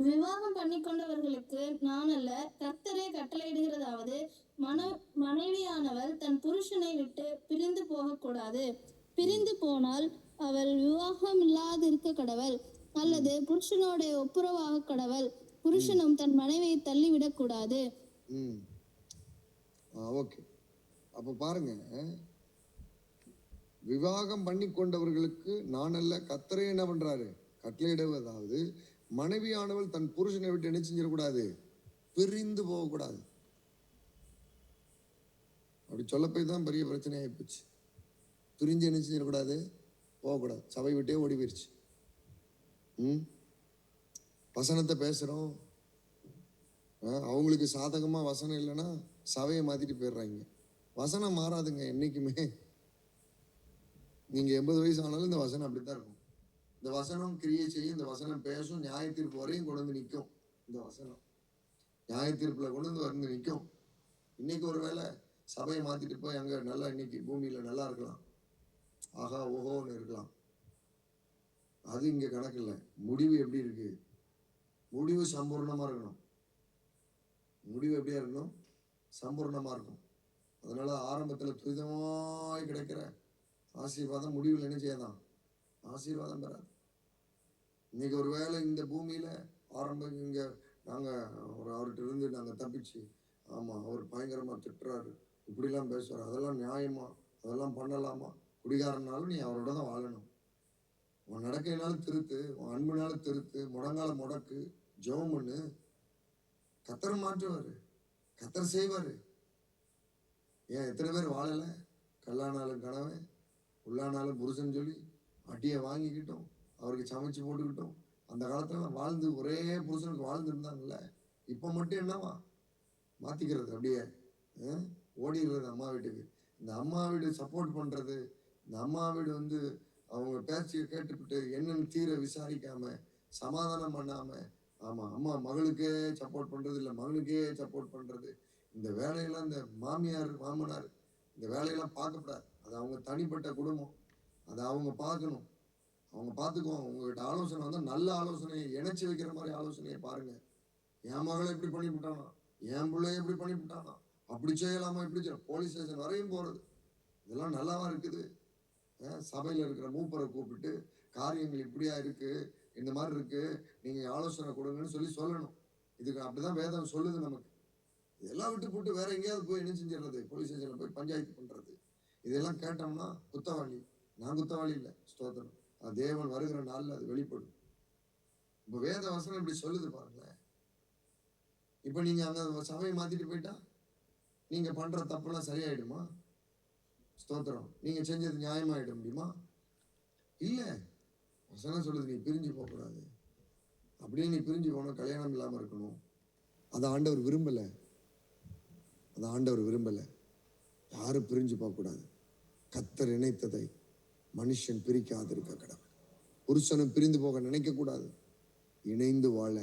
விவாகம் பண்ணிக்கொண்டவர்களுக்கு நான் அல்ல, கர்த்தரே கட்டளையிடுகிறதாவது, மனைவியானவள் தன் புருஷனை விட்டு பிரிந்து போகக்கூடாது. பிரிந்து போனால் அவள் விவாகம் இல்லாதிருக்க கடவள், அல்லது புருஷனோட ஒப்புரவாக கடவள். புருஷனும் தன் மனைவியை தள்ளிவிடக் கூடாது. ஓகே. அப்ப பாருங்க, விவாகம் பண்ணி கொண்டவர்களுக்கு நான் அல்ல, கர்த்தரே என்ன பண்றாரு, கட்டளையிடுவதாவது, மனைவியானவள் தன் புருஷனை விட்டு என்ன செஞ்சிடக்கூடாது, பிரிந்து போகக்கூடாது. அப்படி சொல்ல போய் தான் பெரிய பிரச்சனை ஆயிப்போச்சு. பிரிஞ்சு என்ன செஞ்சிடக்கூடாது, போகக்கூடாது. சபை விட்டே ஓடி போயிருச்சு. வசனத்தை பேசுறோம், அவங்களுக்கு சாதகமா வசனம் இல்லைன்னா சபையை மாத்திட்டு போயிடுறாங்க. வசனம் மாறாதுங்க என்னைக்குமே. நீங்க 80 வயசு ஆனாலும் இந்த வசனம் அப்படித்தான் இருக்கும். இந்த வசனம் கிரியை செய்யும், இந்த வசனம் பேசும், நியாய தீர்ப்பு வரையும் கொண்டு வந்து நிற்கும். இந்த வசனம் நியாய தீர்ப்புல கொண்டு வந்து நிற்கும். இன்னைக்கு ஒருவேளை சபையை மாத்திட்டு போய் அங்க நல்லா இன்னைக்கு பூமியில நல்லா இருக்கலாம், ஆகா ஓஹோன்னு இருக்கலாம். அது இங்க கணக்கு இல்லை. முடிவு எப்படி இருக்கு, முடிவு சம்பூர்ணமா இருக்கணும். முடிவு எப்படியா இருக்கணும், சம்பூர்ணமா இருக்கும். அதனால ஆரம்பத்துல துரிதமாய் கிடைக்கிற ஆசீர்வாதம் முடிவில் என்ன செய்யலாம், ஆசீர்வாதம் பெறாது. இன்னைக்கு ஒருவேளை இந்த பூமியில ஆரம்பம் இங்க நாங்க அவர்கிட்ட இருந்து நாங்க தப்பிச்சு, ஆமா அவர் பயங்கரமா திட்டுறாரு, இப்படிலாம் பேசுறாரு, அதெல்லாம் நியாயமா, அதெல்லாம் பண்ணலாமா, குடிகாரனாலும் நீ அவரோட தான் வாழணும். உன் நடக்கையினாலும் திருத்து, உன் அன்புனாலும் திருத்து, முடங்கால முடக்கு, ஜெபம் பண்ணு. கர்த்தர் மாற்றுவாரு, கர்த்தர் செய்வாரு. ஏன் எத்தனை பேர் வாழல, கல்லானாலும் கணவன், உள்ளானாலும் புருஷன் சொல்லி அட்டியை வாங்கிக்கிட்டோம், அவருக்கு சமைச்சு போட்டுக்கிட்டோம். அந்த காலத்துல வாழ்ந்து ஒரே புருஷனுக்கு வாழ்ந்துருந்தாங்கல்ல. இப்ப மட்டும் என்னவா மாத்திக்கிறது, அப்படியே ஓடிடுறது அம்மா வீட்டுக்கு. இந்த அம்மா வீடு சப்போர்ட் பண்றது, இந்த அம்மா வீடு வந்து அவங்க பேச்சையை கேட்டுக்கிட்டு என்னன்னு தீர விசாரிக்காம, சமாதானம் பண்ணாம, ஆமா அம்மா மகளுக்கே சப்போர்ட் பண்றது, இல்லை மகனுக்கே சப்போர்ட் பண்றது. இந்த வேலையெல்லாம் இந்த மாமியார் மாமனார் இந்த வேலையெல்லாம் பார்க்கக்கூடாது. அது அவங்க தனிப்பட்ட குடும்பம், அதை அவங்க பார்க்கணும், அவங்க பார்த்துக்குவாங்க. உங்ககிட்ட ஆலோசனை வந்தால் நல்ல ஆலோசனையை இணைச்சி வைக்கிற மாதிரி ஆலோசனையை பாருங்க. என் மகளை எப்படி பண்ணிவிட்டானா, என் பிள்ளைய எப்படி பண்ணிவிட்டானா, அப்படி செய்யலாமா, இப்படி செய்யலாம், போலீஸ் ஸ்டேஷன் வரையும் போறது, இதெல்லாம் நல்லாவா இருக்குது? சபையில இருக்கிற மூப்பரை கூப்பிட்டு காரியங்கள் இப்படியா இருக்கு, இந்த மாதிரி இருக்கு, நீங்க ஆலோசனை கொடுங்கன்னு சொல்லணும். இதுக்கு அப்படிதான் வேதம் சொல்லுது நமக்கு. இதெல்லாம் விட்டு போட்டு வேற எங்கேயாவது போய் என்ன செஞ்சிடறது, போலீஸ் ஸ்டேஷன்ல போய் பஞ்சாயத்து பண்றது, இதெல்லாம் கேட்டோம்னா குத்தவாளி. நான் குத்தவாளி இல்லை, ஸ்தோத்திரம். தேவன் வருகிற நாள்ல அது வெளிப்படும். இப்ப வேத வசனம் இப்படி சொல்லுது பாருங்களேன். இப்ப நீங்க அந்த சபையை மாத்திட்டு போயிட்டா நீங்க பண்ற தப்பெல்லாம் சரியாயிடுமா? ஸ்தோத்திரம். நீங்க செஞ்சது நியாயமாயிட முடியுமா? இல்ல. வசனம் சொல்லுது நீ பிரிஞ்சு போக கூடாது. அப்படியே நீ பிரிஞ்சு போகணும், கல்யாணம் இல்லாம இருக்கணும். அதை ஆண்டவர் விரும்பல, அதை ஆண்டவர் விரும்பல. யாரும் பிரிஞ்சு போக கூடாது. கர்த்தர் இணைத்ததை மனுஷன் பிரிக்காதிருக்க கடவுள். புருஷனும் பிரிந்து போக நினைக்க கூடாது. இணைந்து வாழ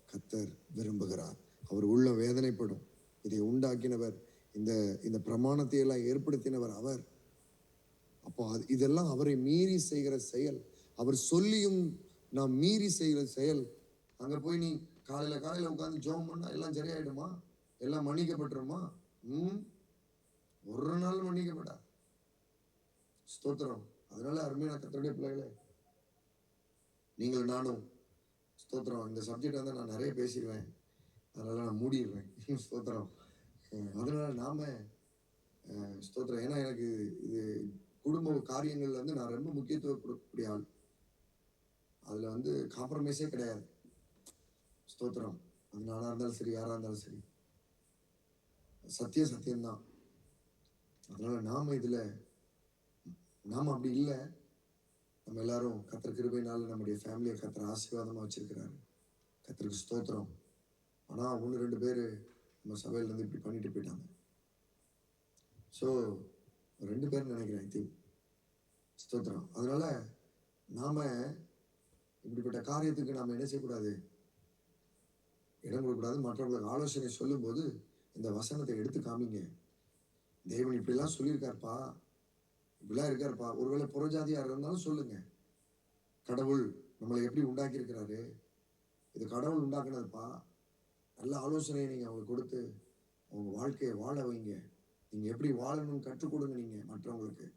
கர்த்தர் விரும்புகிறார். அவர் உள்ள வேதனைப்படும். இதை உண்டாக்கினவர், இந்த பிரமாணத்தை எல்லாம் ஏற்படுத்தினவர் அவர். அப்போ இதெல்லாம் அவரை மீறி செய்கிற செயல். அவர் சொல்லியும் நாம் மீறி செய்கிற செயல். அங்க போய் நீ காலையில உட்காந்து ஜெபம் பண்ணா எல்லாம் சரியாயிடுமா, எல்லாம் மன்னிக்கப்பட்டுருமா? ஒரு நாள் மன்னிக்கப்படா. ஸ்தோத்திரம். அதனால அருமையான கர்த்தருடைய பிள்ளைகளே, நீங்கள் நானும் ஸ்தோத்திரம். இந்த சப்ஜெக்ட் வந்து நான் நிறைய பேசிடுவேன், அதனால நான் மூடிடுவேன். ஸ்தோத்திரம். அதனால நாம ஸ்தோத்திரம். ஏன்னா எனக்கு இது காரியங்கள்ல வந்து நான் ரொம்ப முக்கியத்துவம் கொடுக்கக்கூடிய ஆள். அதுல வந்து காம்ப்ரமைஸே கிடையாது. ஸ்தோத்திரம். அது நானா இருந்தாலும் சரி, யாரா இருந்தாலும் சரி, சத்தியம்தான். அதனால நாம அப்படி இல்லை. நம்ம எல்லாரும் கர்த்தர் கிருபையினால நம்முடைய ஃபேமிலியை கர்த்தர் ஆசீர்வாதமா வச்சிருக்கிறாரு. கர்த்தருக்கு ஸ்தோத்திரம். ஆனா 1-2 பேரு நம்ம சபையில இருந்து இப்படி பண்ணிட்டு போயிட்டாங்க. ஸோ 2 பேர் நினைக்கிறேன், ஐ திங்க். ஸ்தோத்திரம். அதனால நாம இப்படிப்பட்ட காரியத்துக்கு நாம என்ன செய்யக்கூடாது, இடம் கொடுக்கக்கூடாது. மற்றவங்களுக்கு ஆலோசனை சொல்லும் போது இந்த வசனத்தை எடுத்து காமிங்க. தேவன் இப்படிலாம் சொல்லியிருக்காருப்பா, இப்படிலாம் இருக்காருப்பா. ஒருவேளை புறஜாதியா இருந்தாலும் சொல்லுங்க. கடவுள் நம்மளை எப்படி உண்டாக்கி இருக்கிறாரு, இது கடவுள் உண்டாக்குனதுப்பா. நல்ல ஆலோசனையை நீங்க அவங்க கொடுத்து அவங்க வாழ்க்கையை வாழ வைங்க. நீங்க எப்படி வாழணும்னு கற்றுக் கொடுங்க. நீங்க மற்றவங்களுக்கு,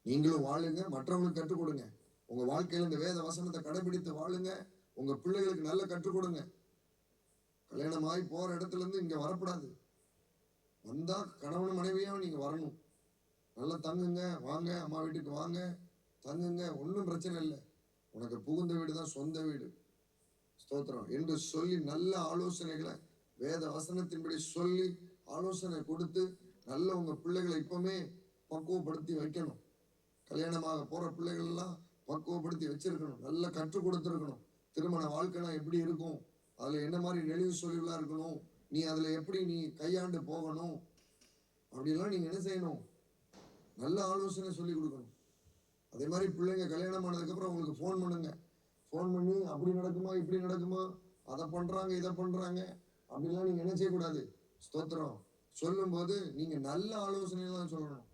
நீங்களும் வாழுங்க, மற்றவங்களுக்கு கற்றுக் கொடுங்க. உங்க வாழ்க்கையில இந்த வேத வசனத்தை கடைபிடித்து வாழுங்க. உங்க பிள்ளைகளுக்கு நல்ல கற்றுக் கொடுங்க. கல்யாணமாகி போற இடத்துல இருந்து இங்க வரக்கூடாது. வந்தா கணவன் மனைவியா நீங்க வரணும். நல்லா தங்குங்க, வாங்க அம்மா வீட்டுக்கு வாங்க, தங்குங்க, ஒன்றும் பிரச்சனை இல்லை. உனக்கு புகுந்த வீடு தான் சொந்த வீடு. ஸ்தோத்திரம் என்று சொல்லி நல்ல ஆலோசனைகளை வேத வசனத்தின்படி சொல்லி ஆலோசனை கொடுத்து நல்ல உங்க பிள்ளைகளை இப்பவுமே பக்குவப்படுத்தி வைக்கணும். கல்யாணமாக போற பிள்ளைகள் எல்லாம் பக்குவப்படுத்தி வச்சிருக்கணும். நல்லா கற்றுக் கொடுத்துருக்கணும். திருமண வாழ்க்கைனா எப்படி இருக்கும், அதுல என்ன மாதிரி நெளிவு சொல்லிலாம் இருக்கணும், நீ அதுல எப்படி நீ கையாண்டு போகணும், அப்படிலாம் நீங்க என்ன செய்யணும், நல்ல ஆலோசனை சொல்லி கொடுக்கணும். அதே மாதிரி பிள்ளைங்க கல்யாணம் ஆனதுக்கு அப்புறம் உங்களுக்கு ஃபோன் பண்ணுங்க. ஃபோன் பண்ணி அப்படி நடக்குமா இப்படி நடக்குமா, அதை பண்றாங்க இதை பண்றாங்க அப்படிலாம் நீங்க என்ன செய்யக்கூடாது. ஸ்தோத்திரம். சொல்லும் போது நீங்க நல்ல ஆலோசனை தான் சொல்லணும்.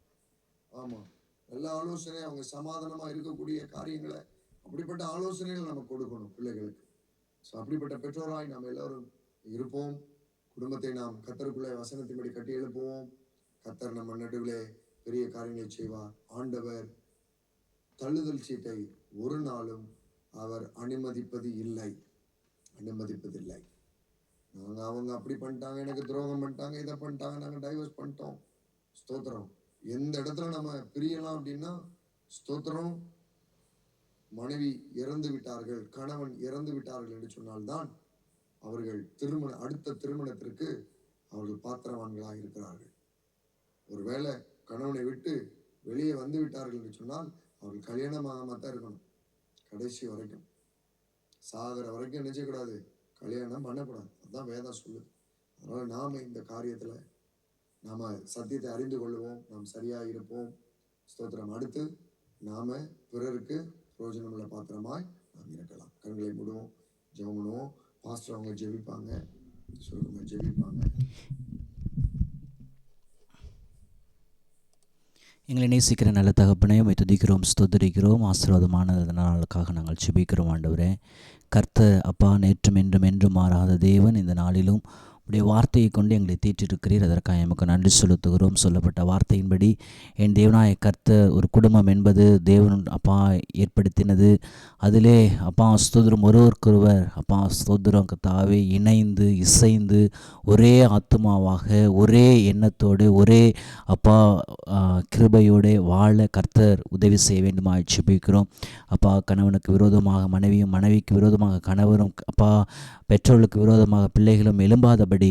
ஆமா, நல்ல ஆலோசனை, அவங்க சமாதானமா இருக்கக்கூடிய காரியங்களை, அப்படிப்பட்ட ஆலோசனைகள் நம்ம கொடுக்கணும் பிள்ளைகளுக்கு. ஸோ அப்படிப்பட்ட பெற்றோராய் நாம் எல்லாரும் இருப்போம். குடும்பத்தை நாம் கர்த்தருக்குள்ளே வசனத்தின்படி கட்டி எழுப்புவோம். கர்த்தர் நம்ம நடுவிலே பெரிய காரியங்களை செய்வார். ஆண்டவர் தள்ளுதல் சீட்டை ஒரு நாளும் அவர் அனுமதிப்பதில்லை. அவங்க அப்படி பண்ணிட்டாங்க, எனக்கு துரோகம் பண்ணிட்டாங்க, இதை பண்ணிட்டாங்க, நாங்க டைவர்ஸ் பண்ணிட்டோம். ஸ்தோத்திரம். எந்த இடத்துல நம்ம பிரியலாம் அப்படின்னா, ஸ்தோத்திரம், மனைவி இறந்து விட்டார்கள், கணவன் இறந்து விட்டார்கள் என்று சொன்னால்தான் அவர்கள் அடுத்த திருமணத்திற்கு அவர்கள் பாத்திரவான்களாக இருக்கிறார்கள். ஒருவேளை கணவனை விட்டு வெளியே வந்து விட்டார்கள் என்று சொன்னால் அவர்கள் கல்யாணமாக தான் இருக்கணும். கடைசி வரைக்கும், சாகிற வரைக்கும் என்ன செய்யக்கூடாது, கல்யாணம் பண்ணக்கூடாது. அதுதான் வேதம் சொல்லுது. அதனால நாம இந்த காரியத்துல நாம சத்தியத்தை அறிந்து கொள்ளுவோம், நாம் சரியா இருப்போம். ஸ்தோத்திரம். அடுத்து நாம பிறருக்கு பிரயோஜனமுள்ள பாத்திரமாய் நாம் இருக்கலாம். கண்களை மூடுவோம், ஜெபம் பண்ணுவோம். பாஸ்டர் அவங்க ஜெபிப்பாங்க, சொல்லுங்க, ஜெபிப்பாங்க. எங்களை நேசிக்கிற நல்ல தகப்பனே, உம்மை துதிக்கிறோம், ஸ்தோத்திரிக்கிறோம். ஆசீர்வாதமான நாளுக்காக நாங்கள் ஜெபிக்கிறோம் ஆண்டவரே. கர்த்தர் அப்பா, நேற்றும் என்றும் மாறாத தேவன், இந்த நாளிலும் உடைய வார்த்தையை கொண்டு எங்களை தேற்றிருக்கிறீர். அதற்காக எமக்கு நன்றி செலுத்துகிறோம். சொல்லப்பட்ட வார்த்தையின்படி என் தேவனாய கர்த்தர், ஒரு குடும்பம் என்பது தேவன் அப்பா ஏற்படுத்தினது. அதிலே அப்பா ஸ்தோத்திரம், ஒருவருக்கொருவர் அப்பா ஸ்தோத்திரம் கர்த்தாவே இணைந்து இசைந்து ஒரே ஆத்துமாவாக ஒரே எண்ணத்தோடு ஒரே அப்பா கிருபையோடு வாழ கர்த்தர் உதவி செய்ய வேண்டுமா ஜெபிக்கிறோம். அப்பா, கணவனுக்கு விரோதமாக மனைவியும், மனைவிக்கு விரோதமாக கணவரும், அப்பா பெற்றோர்களுக்கு விரோதமாக பிள்ளைகளும் எழும்பாதபடி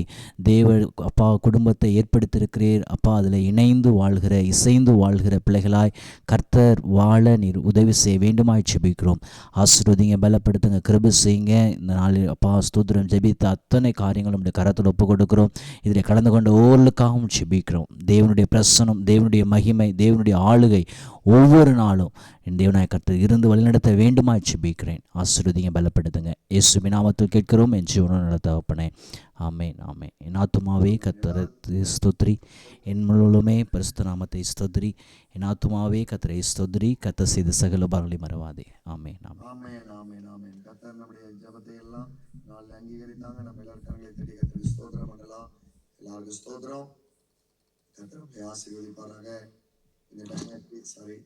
தேவ அப்பா குடும்பத்தை ஏற்படுத்தியிருக்கிறீர். அப்பா, அதில் இணைந்து வாழ்கிற இசைந்து வாழ்கிற பிள்ளைகளாய் கர்த்தர் வாழ நீர் உதவி செய்ய வேண்டுமாய் ஜெபிக்கிறோம். ஆசீர்வதிங்க, பலப்படுத்துங்க, கிருபை செய்யுங்க. இந்த நாளில் அப்பா ஸ்தோத்திரம், ஜெபித்த அத்தனை காரியங்களும் நம்முடைய கரத்தில் ஒப்பு கொடுக்கிறோம். இதில் கலந்து கொண்ட ஒவ்வொருக்காகவும் ஜெபிக்கிறோம். தேவனுடைய பிரசனம், தேவனுடைய மகிமை, தேவனுடைய ஆளுகை ஒவ்வொரு நாளும் என் தேவனாய கர்த்தர் இருந்து வழிநடத்த வேண்டுமாய் ஜெபிக்கிறேன். ஆசீர்வதிங்க, பலப்படுத்துங்க. இயேசுவின் நாமத்தில் கேட்கிறோம் என் ஜீவனுள்ள நல்ல தகப்பனே. ஆமென், ஆமென். என் ஆத்துமாவே கர்த்தரை ஸ்தோத்திரி, என் முழுவதுமே பரிசுத்த நாமத்தை ஸ்தோத்திரி. என் ஆத்துமாவே கர்த்தரை ஸ்தோத்திரி, கர்த்தர் செய்த சகல உபகாரங்களை மறவாதே. ஆமென், ஆமென். கர்த்தர் நம்முடைய ஜெபத்தை எல்லாம் நாளில் அங்கீகரித்தாங்க. நம்ம எல்லாரும் கரங்களை தட்டி கர்த்தருக்கு ஸ்தோத்திரம் பண்ணலாம். எல்லாருக்கும் ஸ்தோத்திரம். கர்த்தர் ஆசீர்வதிப்பாராக. இந்த டைம் சாரி